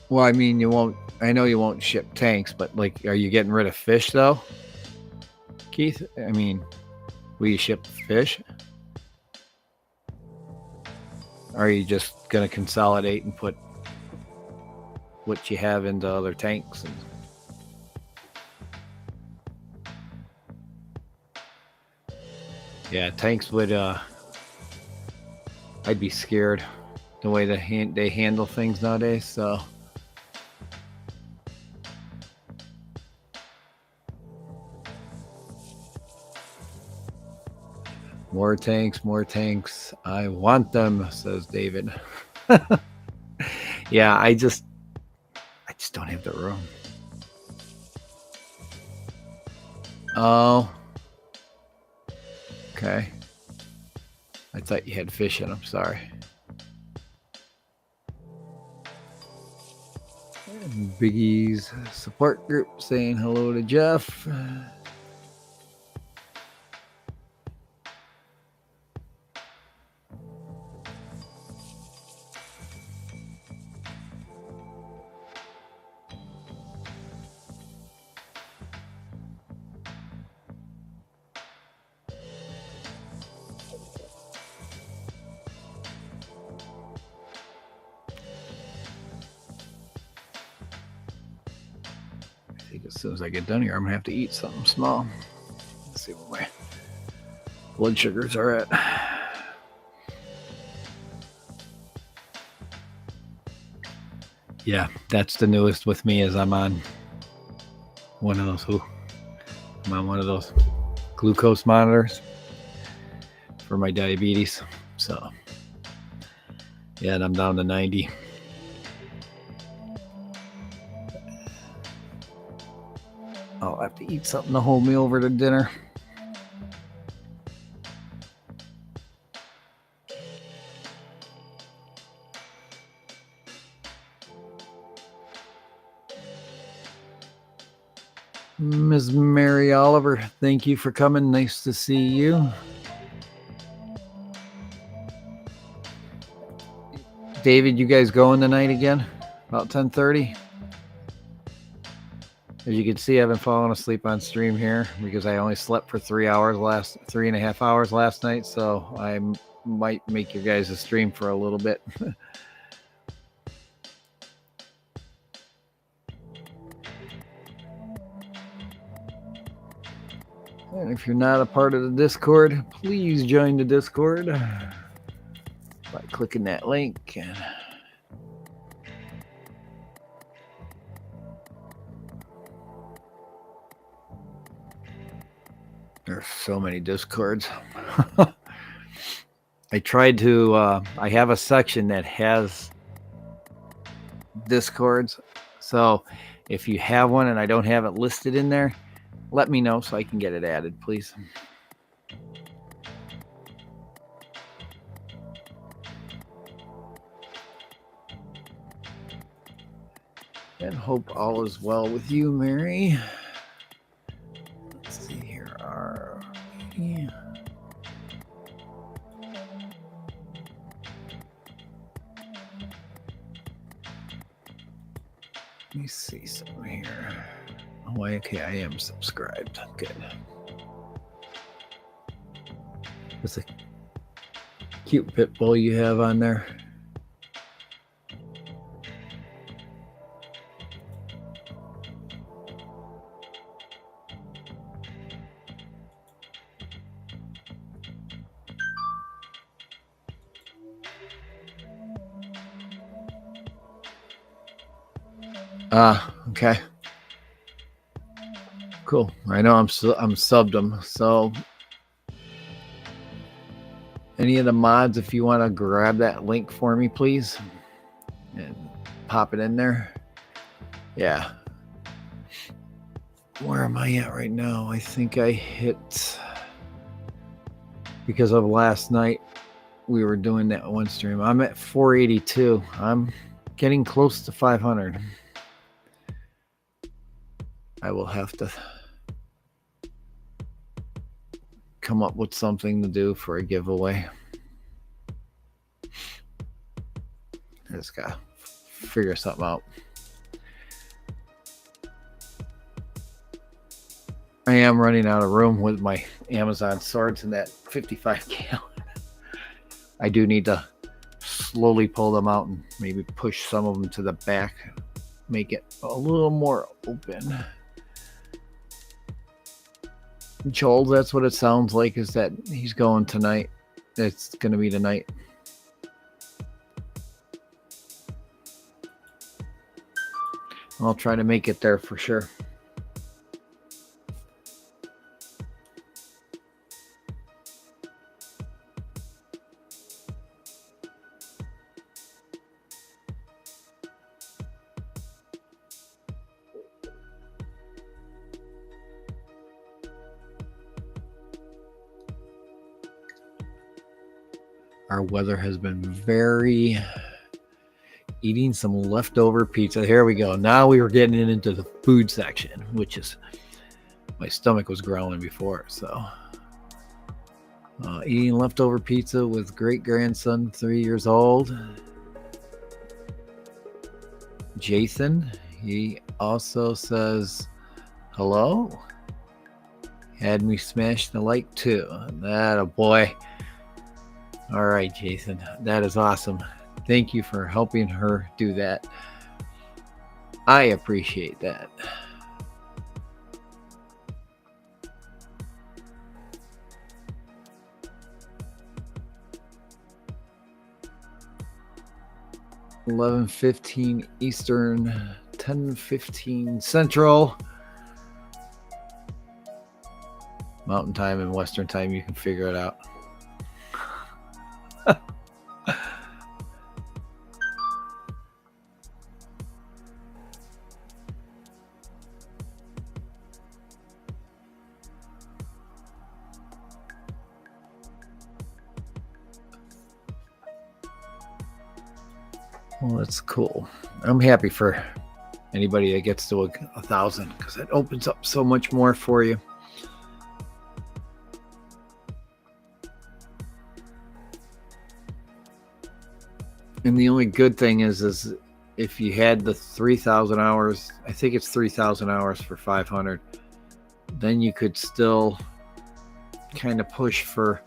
Well, I mean, you won't. I know you won't ship tanks, but like, are you getting rid of fish though, Keith? I mean, will you ship fish? Or are you just gonna consolidate and put what you have into other tanks? And... Yeah, tanks would. I'd be scared the way they handle things nowadays. So. More tanks, more tanks. I want them, says David. Yeah, I just don't have the room. Oh. Okay. I thought you had fish in them. Sorry. Biggie's support group saying hello to Jeff. As soon as I get done here, I'm gonna have to eat something small. Let's see what my blood sugars are at. Yeah, that's the newest with me. Is I'm on one of those. I'm on one of those glucose monitors for my diabetes. So yeah, and I'm down to 90. I'll have to eat something to hold me over to dinner. Ms. Mary Oliver, thank you for coming. Nice to see you. David, you guys going tonight again? About 10:30? As you can see, I've been falling asleep on stream here because I only slept for 3.5 hours last night. So I might make you guys a stream for a little bit. And if you're not a part of the Discord, please join the Discord by clicking that link. There's so many Discords. I tried to, I have a section that has Discords. So if you have one and I don't have it listed in there, let me know so I can get it added, please. And hope all is well with you, Mary. Let's see here. Yeah. Let me see something here. Oh, okay, I am subscribed. Good. What's a cute pit bull you have on there? Okay. Cool. I know I'm subbed them. So any of the mods, if you want to grab that link for me, please, and pop it in there. Yeah. Where am I at right now? I think I hit, because of last night, we were doing that one stream. I'm at 482. I'm getting close to 500. I will have to come up with something to do for a giveaway. I just gotta figure something out. I am running out of room with my Amazon swords in that 55 gallon. I do need to slowly pull them out and maybe push some of them to the back, make it a little more open. Joel, that's what it sounds like, is that he's going tonight. It's going to be tonight. I'll try to make it there for sure. Our weather has been very... Eating some leftover pizza. Here we go. Now we were getting into the food section, which is... My stomach was growling before, so... eating leftover pizza with great-grandson, 3 years old. Jason, he also says, hello. Had me smash the like too. That a boy. All right, Jason, that is awesome. Thank you for helping her do that. I appreciate that. $11:15 Eastern, 10:15 Central. Mountain time and Western time, you can figure it out. Well, that's cool. I'm happy for anybody that gets to 1,000, because it opens up so much more for you. And the only good thing is if you had the 3,000 hours, I think it's 3,000 hours for 500, then you could still kind of push for,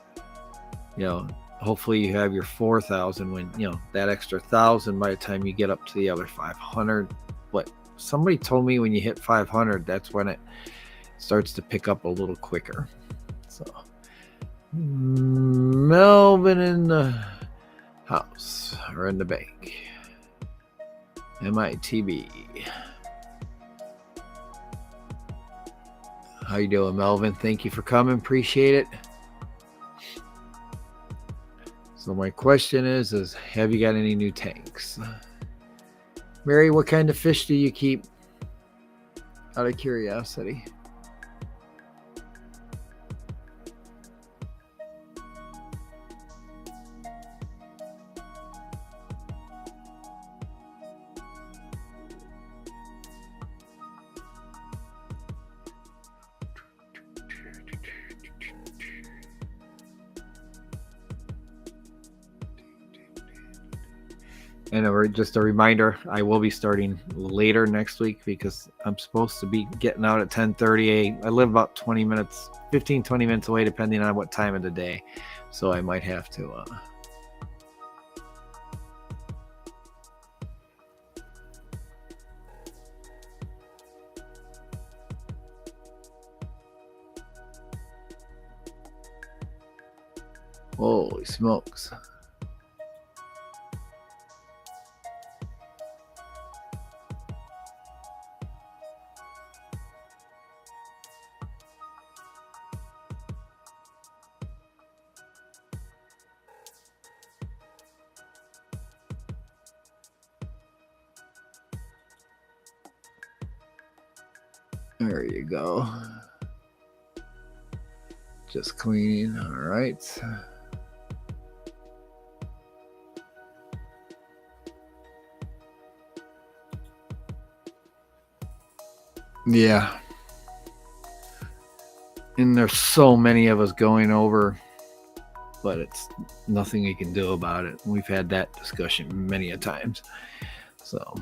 hopefully you have your 4,000 when, that extra 1,000 by the time you get up to the other 500. But somebody told me when you hit 500, that's when starts to pick up a little quicker. So Melvin in the house or in the bank. MITB. How you doing, Melvin? Thank you for coming. Appreciate it. So my question is have you got any new tanks? Mary, what kind of fish do you keep? Out of curiosity. And just a reminder, I will be starting later next week because I'm supposed to be getting out at 10:30. I live about 20 minutes away, depending on what time of the day. So I might have to... Holy smokes. There you go. Just cleaning. All right. Yeah. And there's so many of us going over, but it's nothing you can do about it. We've had that discussion many a times. So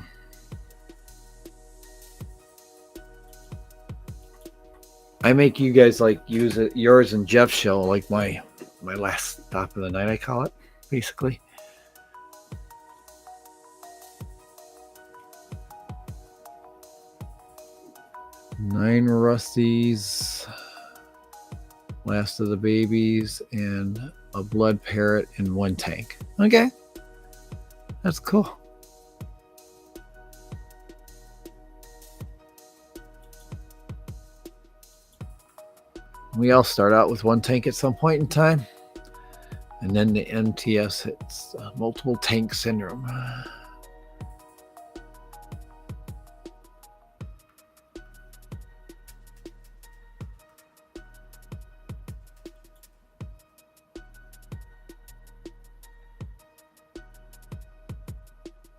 I make you guys use it, yours and Jeff's show, like my last stop of the night, I call it, basically. Nine Rusties, last of the babies, and a blood parrot in one tank. Okay. That's cool. We all start out with one tank at some point in time, and then the MTS hits multiple tank syndrome.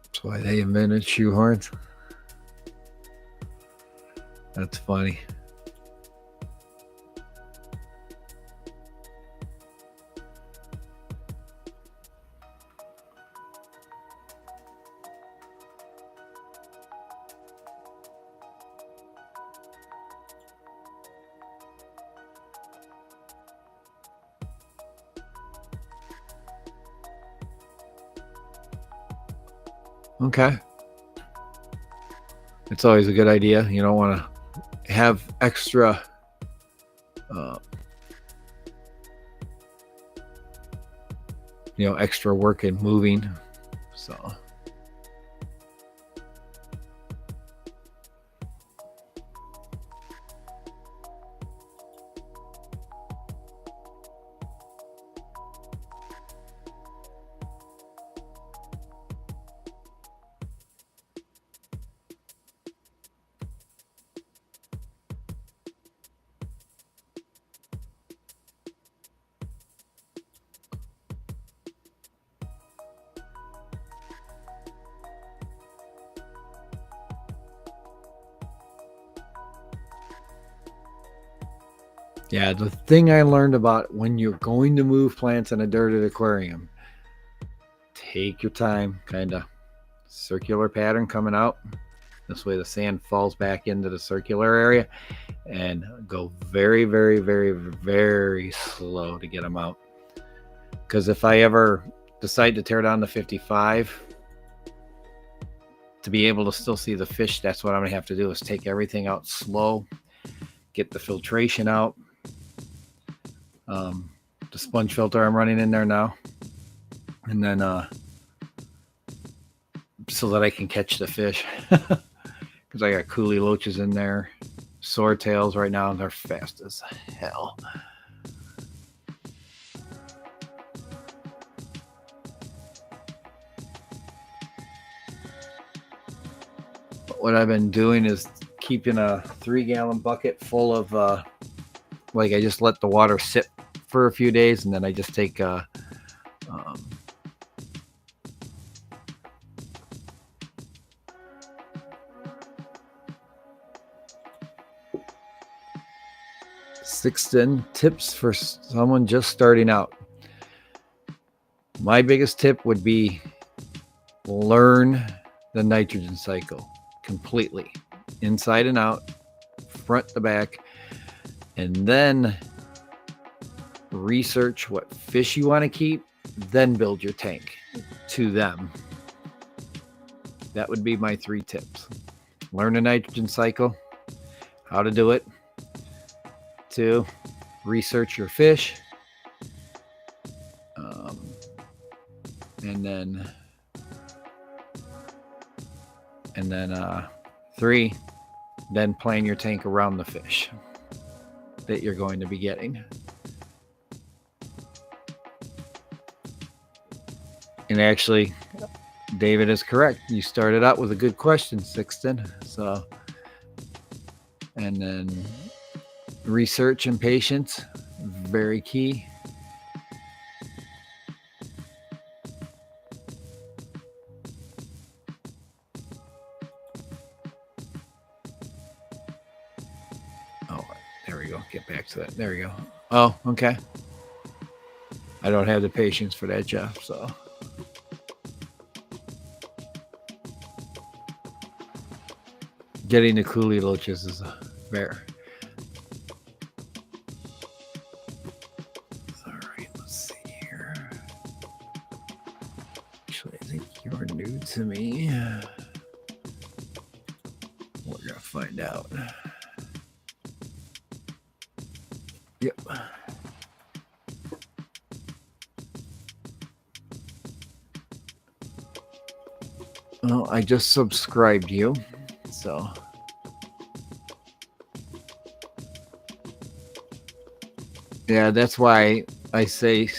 That's why they invented shoehorns. That's funny. Okay. It's always a good idea. You don't want to have extra extra work in moving. So yeah, the thing I learned about when you're going to move plants in a dirted aquarium, take your time, kind of circular pattern coming out. This way the sand falls back into the circular area, and go very, very, very, very slow to get them out. Because if I ever decide to tear down the 55, to be able to still see the fish, that's what I'm going to have to do, is take everything out slow, get the filtration out. The sponge filter I'm running in there now. And then so that I can catch the fish. Because I got coolie loaches in there. Swordtails right now, they're fast as hell. What I've been doing is keeping a 3-gallon bucket full of like I just let the water sit for a few days, and then I just take 6 tips for someone just starting out. My biggest tip would be learn the nitrogen cycle completely, inside and out, front to back, and then research what fish you want to keep, then build your tank to them. That would be my 3 tips. Learn the nitrogen cycle, how to do it. 2, research your fish. And then 3, then plan your tank around the fish that you're going to be getting. And actually, David is correct. You started out with a good question, Sixton. So, and then research and patience, very key. Oh, there we go. Get back to that. There we go. Oh, okay. I don't have the patience for that, Jeff, so. Getting the coolie loaches is very. All right, let's see here. Actually, I think you're new to me. We're gonna find out. Yep. Well, I just subscribed you, so. Yeah, that's why I say,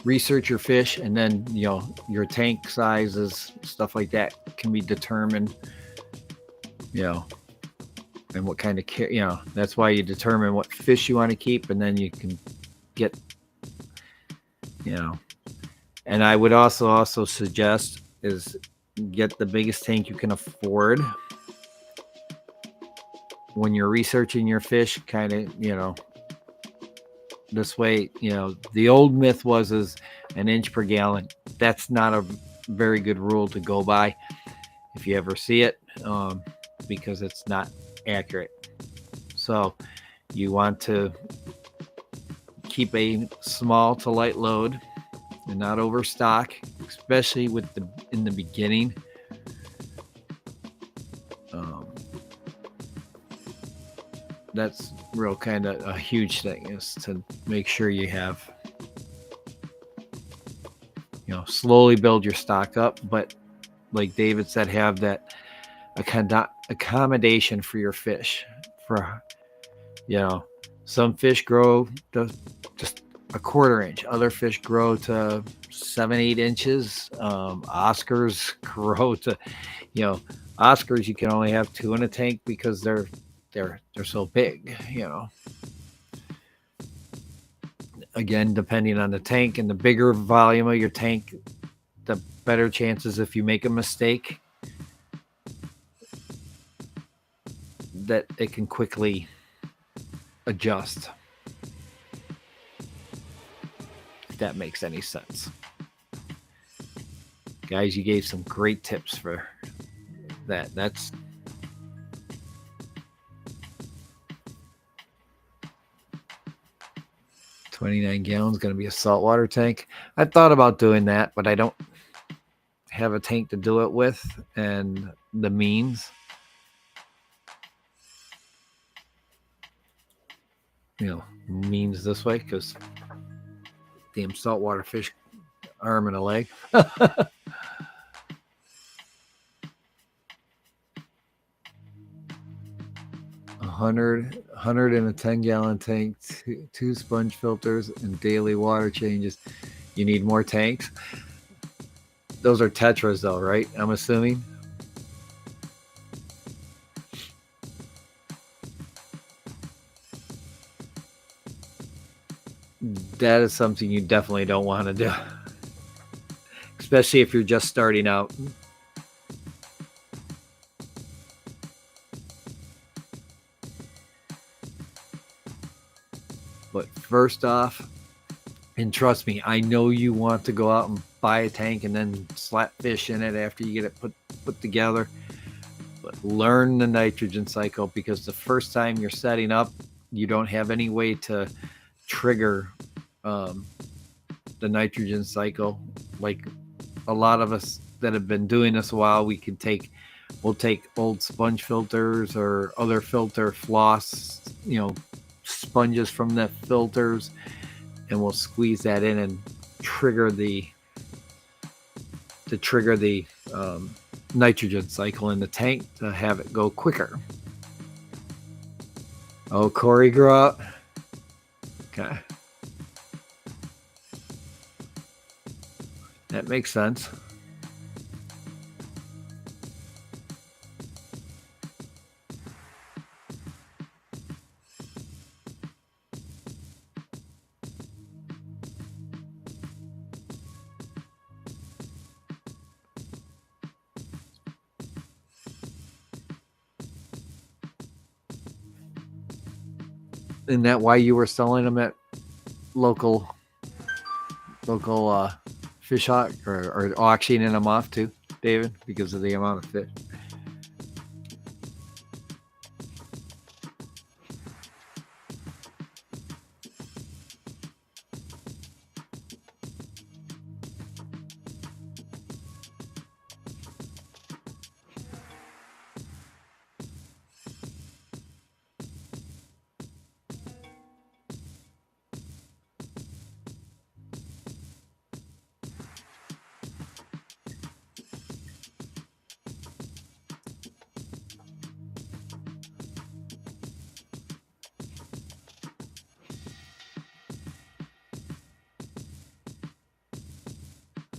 research your fish, and then, your tank sizes, stuff like that can be determined, and what kind of care, that's why you determine what fish you want to keep, and then you can get, and I would also suggest is get the biggest tank you can afford when you're researching your fish, kind of, this way, the old myth was is an inch per gallon. That's not a very good rule to go by if you ever see it, because it's not accurate. So you want to keep a small to light load and not overstock, especially in the beginning. That's real kind of a huge thing, is to make sure you have, slowly build your stock up, but like David said, have that accommodation for your fish. For, some fish grow to just a 1/4 inch, other fish grow to 7-8 inches. Oscars grow to, Oscars you can only have 2 in a tank because they're so big, Again, depending on the tank, and the bigger volume of your tank, the better chances if you make a mistake that it can quickly adjust. If that makes any sense. Guys, you gave some great tips for that. That's 29 gallons, going to be a saltwater tank. I thought about doing that, but I don't have a tank to do it with and the means. means this way because damn saltwater fish arm and a leg. 100 in a 10-gallon tank, two sponge filters, and daily water changes. You need more tanks. Those are tetras, though, right? I'm assuming. That is something you definitely don't want to do, especially if you're just starting out. But first off, and trust me, I know you want to go out and buy a tank and then slap fish in it after you get it put together. But learn the nitrogen cycle, because the first time you're setting up, you don't have any way to trigger the nitrogen cycle. Like a lot of us that have been doing this a while, we'll take old sponge filters or other filter floss, sponges from the filters, and we'll squeeze that in and trigger the nitrogen cycle in the tank to have it go quicker. Oh, Corey grew up. Okay, that makes sense. Isn't that why you were selling them at local fish hawk or auctioning them off too, David, because of the amount of fish?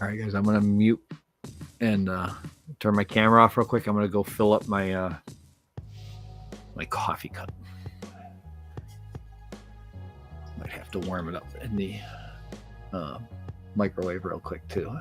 All right, guys, I'm going to mute and turn my camera off real quick. I'm going to go fill up my my coffee cup. Might have to warm it up in the microwave real quick, too.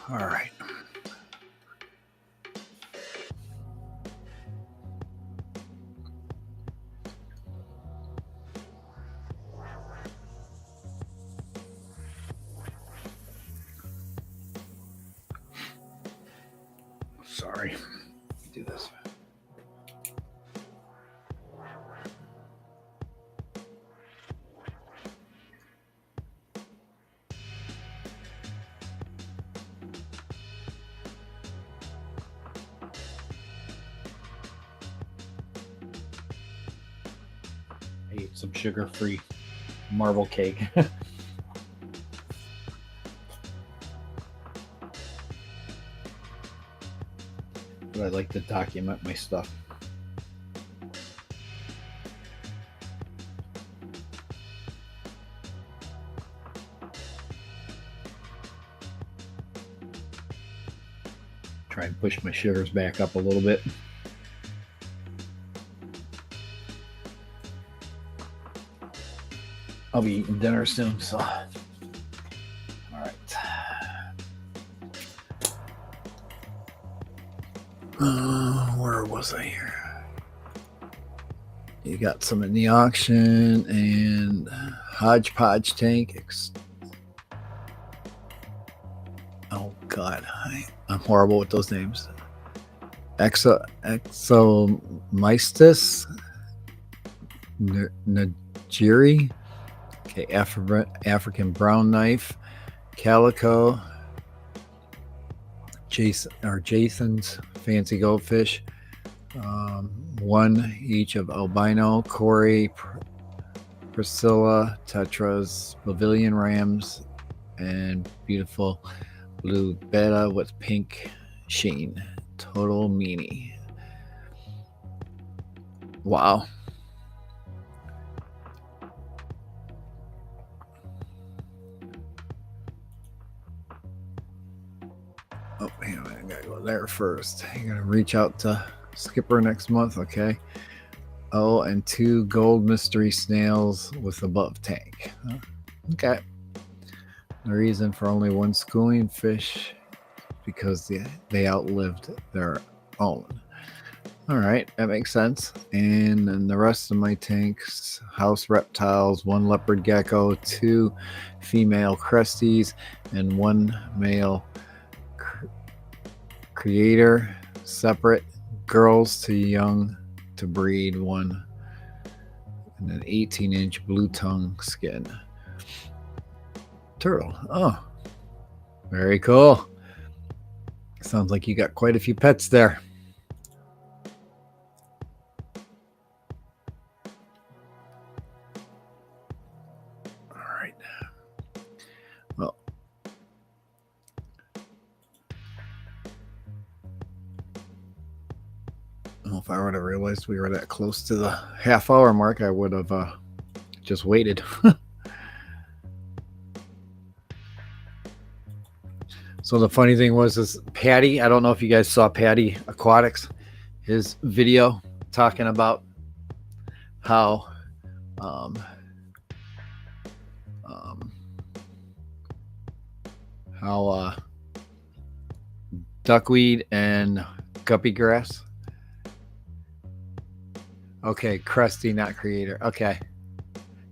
All right. Sorry. Do this. I ate some sugar-free marble cake. But I like to document my stuff. Try and push my sugars back up a little bit. I'll be eating dinner soon, so. All right. Where was I here? You got some in the auction and hodgepodge tank. Oh God, I'm horrible with those names. Exomistus Nigeri. Okay, African brown knife, calico. Jason's fancy goldfish. One each of albino, Corey, Priscilla, tetras, pavilion rams, and beautiful blue betta with pink sheen. Total meanie. Wow. Oh, hang on, I gotta go there first. I'm gonna reach out to Skipper next month, okay? Oh, and 2 gold mystery snails with above tank. Okay. The reason for only 1 schooling fish because they outlived their own. All right, that makes sense. And then the rest of my tanks: house reptiles, 1 leopard gecko, 2 female cresties, and 1 male creator. Separate, girls too young to breed, 1, and an 18-inch blue tongue skin turtle. Oh, very cool. Sounds like you got quite a few pets there. All right. Well, if I would have realized we were that close to the half-hour mark, I would have just waited. So the funny thing is Patty, I don't know if you guys saw Patty Aquatics, his video talking about how duckweed and guppy grass. Okay, crusty, not creator. Okay,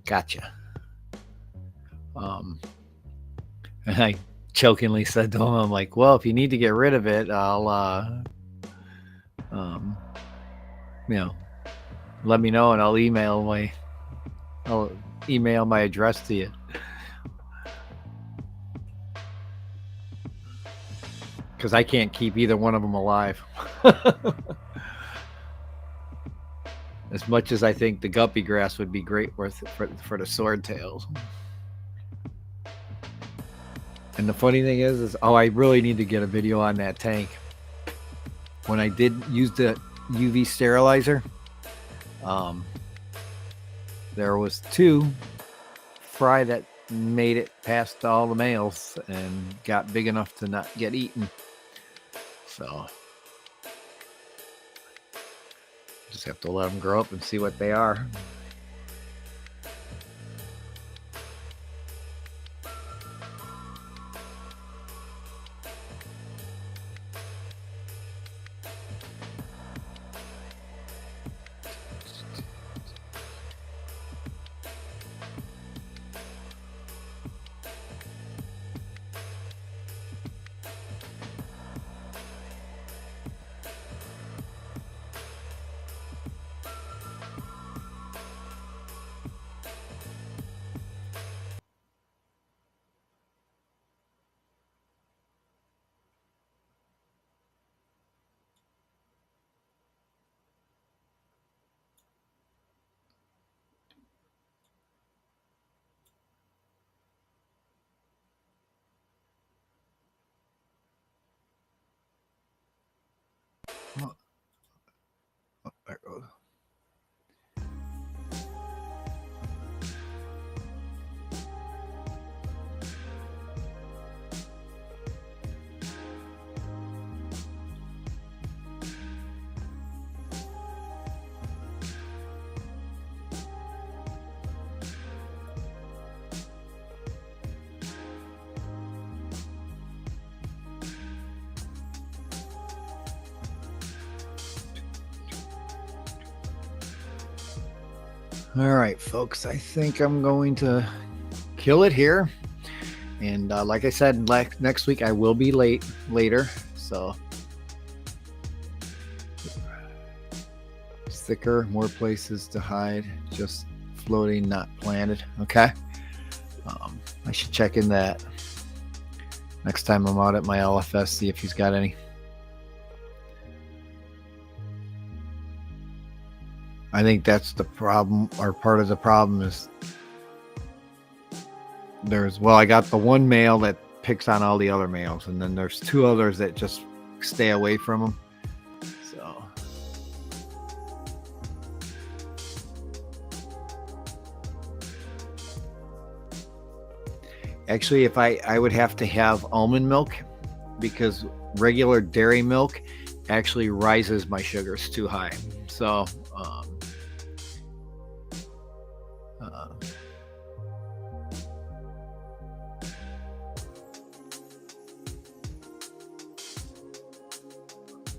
gotcha. And I jokingly said to him, I'm like, well, if you need to get rid of it, I'll let me know and I'll email my address to you. Because I can't keep either one of them alive. As much as I think the guppy grass would be great for the swordtails. And the funny thing is I really need to get a video on that tank. When I did use the UV sterilizer, there was 2 fry that made it past all the males and got big enough to not get eaten. So just have to let them grow up and see what they are. All right, folks, I think I'm going to kill it here. And like I said, next week I will be later. So thicker, more places to hide, just floating, not planted. Okay. I should check in that next time I'm out at my LFS, see if he's got any. I think that's the problem, or part of the problem is I got the one male that picks on all the other males, and then there's two others that just stay away from them. So actually, if I would have to have almond milk, because regular dairy milk actually rises my sugars too high. So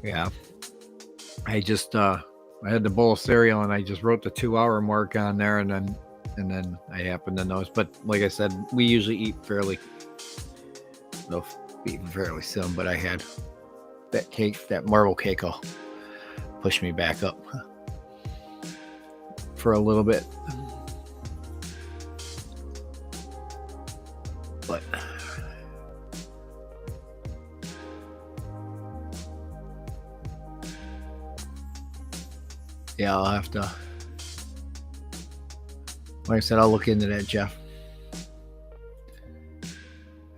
yeah, I just I had the bowl of cereal and I just wrote the 2-hour mark on there, and then I happened to notice. But like I said, we usually eat fairly soon. But I had that cake, that marble cake, will push me back up for a little bit. But yeah, I'll have to, like I said, I'll look into that, Jeff.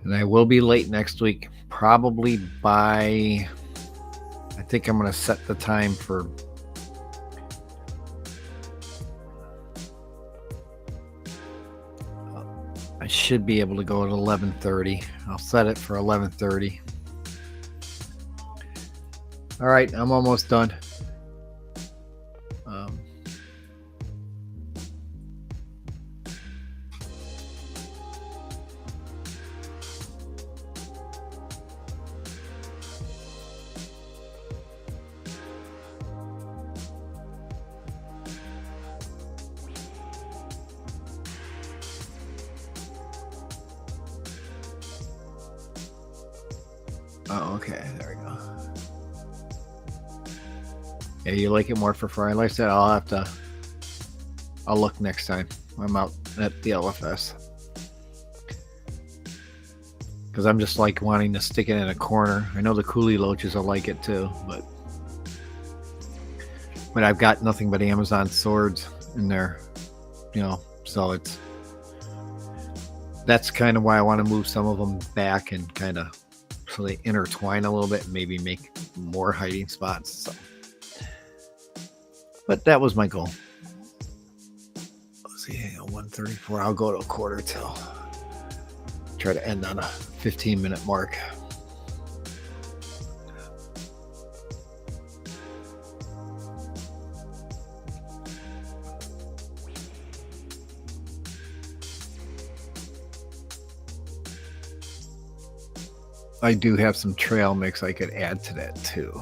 And I will be late next week, probably by, I think I'm going to set the time for I should be able to go at 11:30. I'll set it for 11:30. All right, I'm almost done. Oh, okay. There we go. Yeah, you like it more for fry? Like I said, I'll look next time I'm out at the LFS. Because I'm just like wanting to stick it in a corner. I know the coolie loaches will like it too, but I've got nothing but Amazon swords in there, so that's kind of why I want to move some of them back and kind of so they intertwine a little bit and maybe make more hiding spots. So. But that was my goal. Let's see, 1:34. I'll go to a quarter till. Try to end on a 15-minute mark. I do have some trail mix I could add to that too,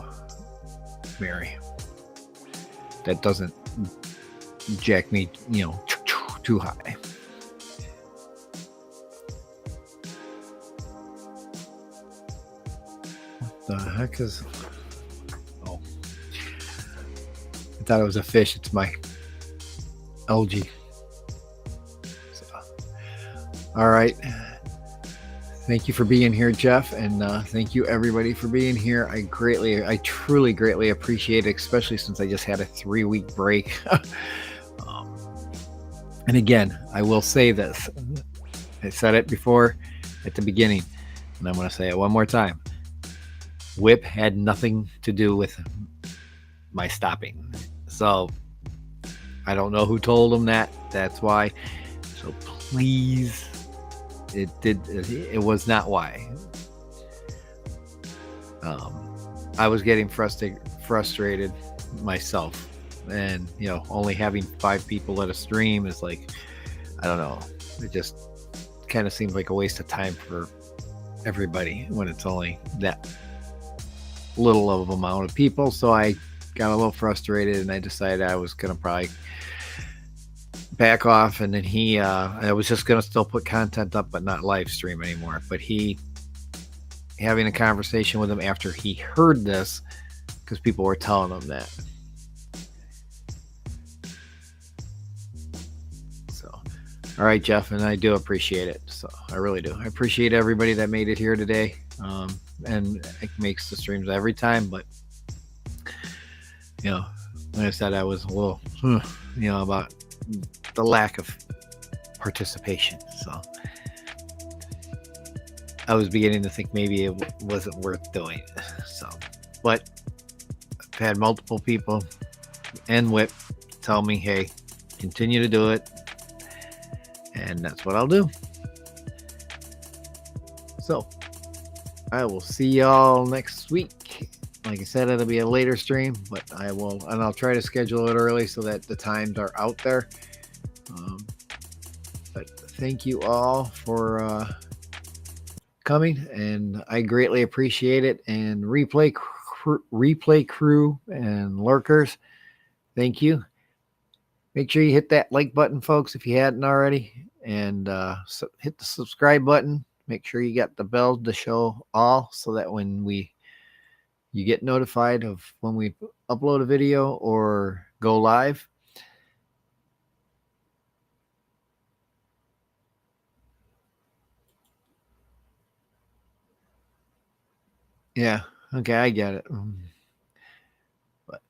Mary. That doesn't jack me, too high. What the heck is... Oh. I thought it was a fish. It's my algae. So, all right. Thank you for being here, Jeff, and thank you everybody for being here. I truly greatly appreciate it, especially since I just had a 3-week break. And again, I will say this. I said it before at the beginning, and I'm going to say it one more time. WHIP had nothing to do with my stopping. So I don't know who told them that. That's why. So please... It was not why. I was getting frustrated myself, and only having 5 people at a stream is like, I don't know, it just kind of seems like a waste of time for everybody when it's only that little of amount of people. So I got a little frustrated, and I decided I was gonna probably back off, and then he I was just gonna still put content up but not live stream anymore, but he having a conversation with him after he heard this because people were telling him that. So all right, Jeff, and I do appreciate it. So I really do. I appreciate everybody that made it here today, and it makes the streams every time, but like I said, I was a little about the lack of participation. So I was beginning to think maybe it wasn't worth doing. So, but I've had multiple people and Whip tell me, hey, continue to do it. And that's what I'll do. So I will see y'all next week. Like I said, it'll be a later stream, but I'll try to schedule it early so that the times are out there. But thank you all for coming, and I greatly appreciate it. And replay crew and lurkers, thank you. Make sure you hit that like button, folks, if you hadn't already, and hit the subscribe button. Make sure you got the bell to show all, so that when you get notified of when we upload a video or go live. Yeah, okay, I get it. But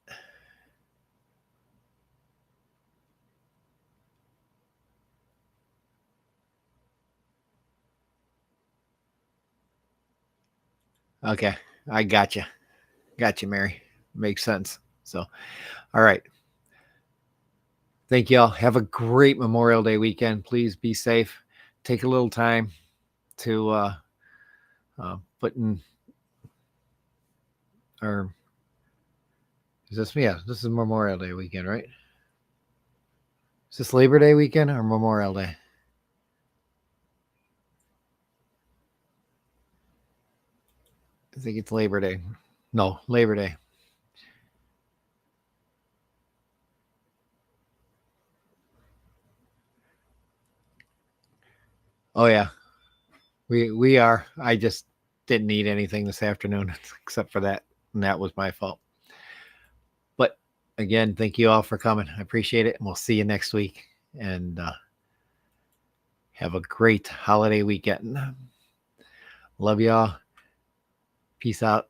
okay, I gotcha. Gotcha, Mary. Makes sense. So, all right. Thank y'all. Have a great Memorial Day weekend. Please be safe. Take a little time to put in, or is this, yeah, this is Memorial Day weekend, right? Is this Labor Day weekend or Memorial Day? I think it's Labor Day. No, Labor Day. Oh yeah, we are. I just didn't eat anything this afternoon except for that, and that was my fault. But again, thank you all for coming. I appreciate it, and we'll see you next week. And have a great holiday weekend. Love y'all. Peace out.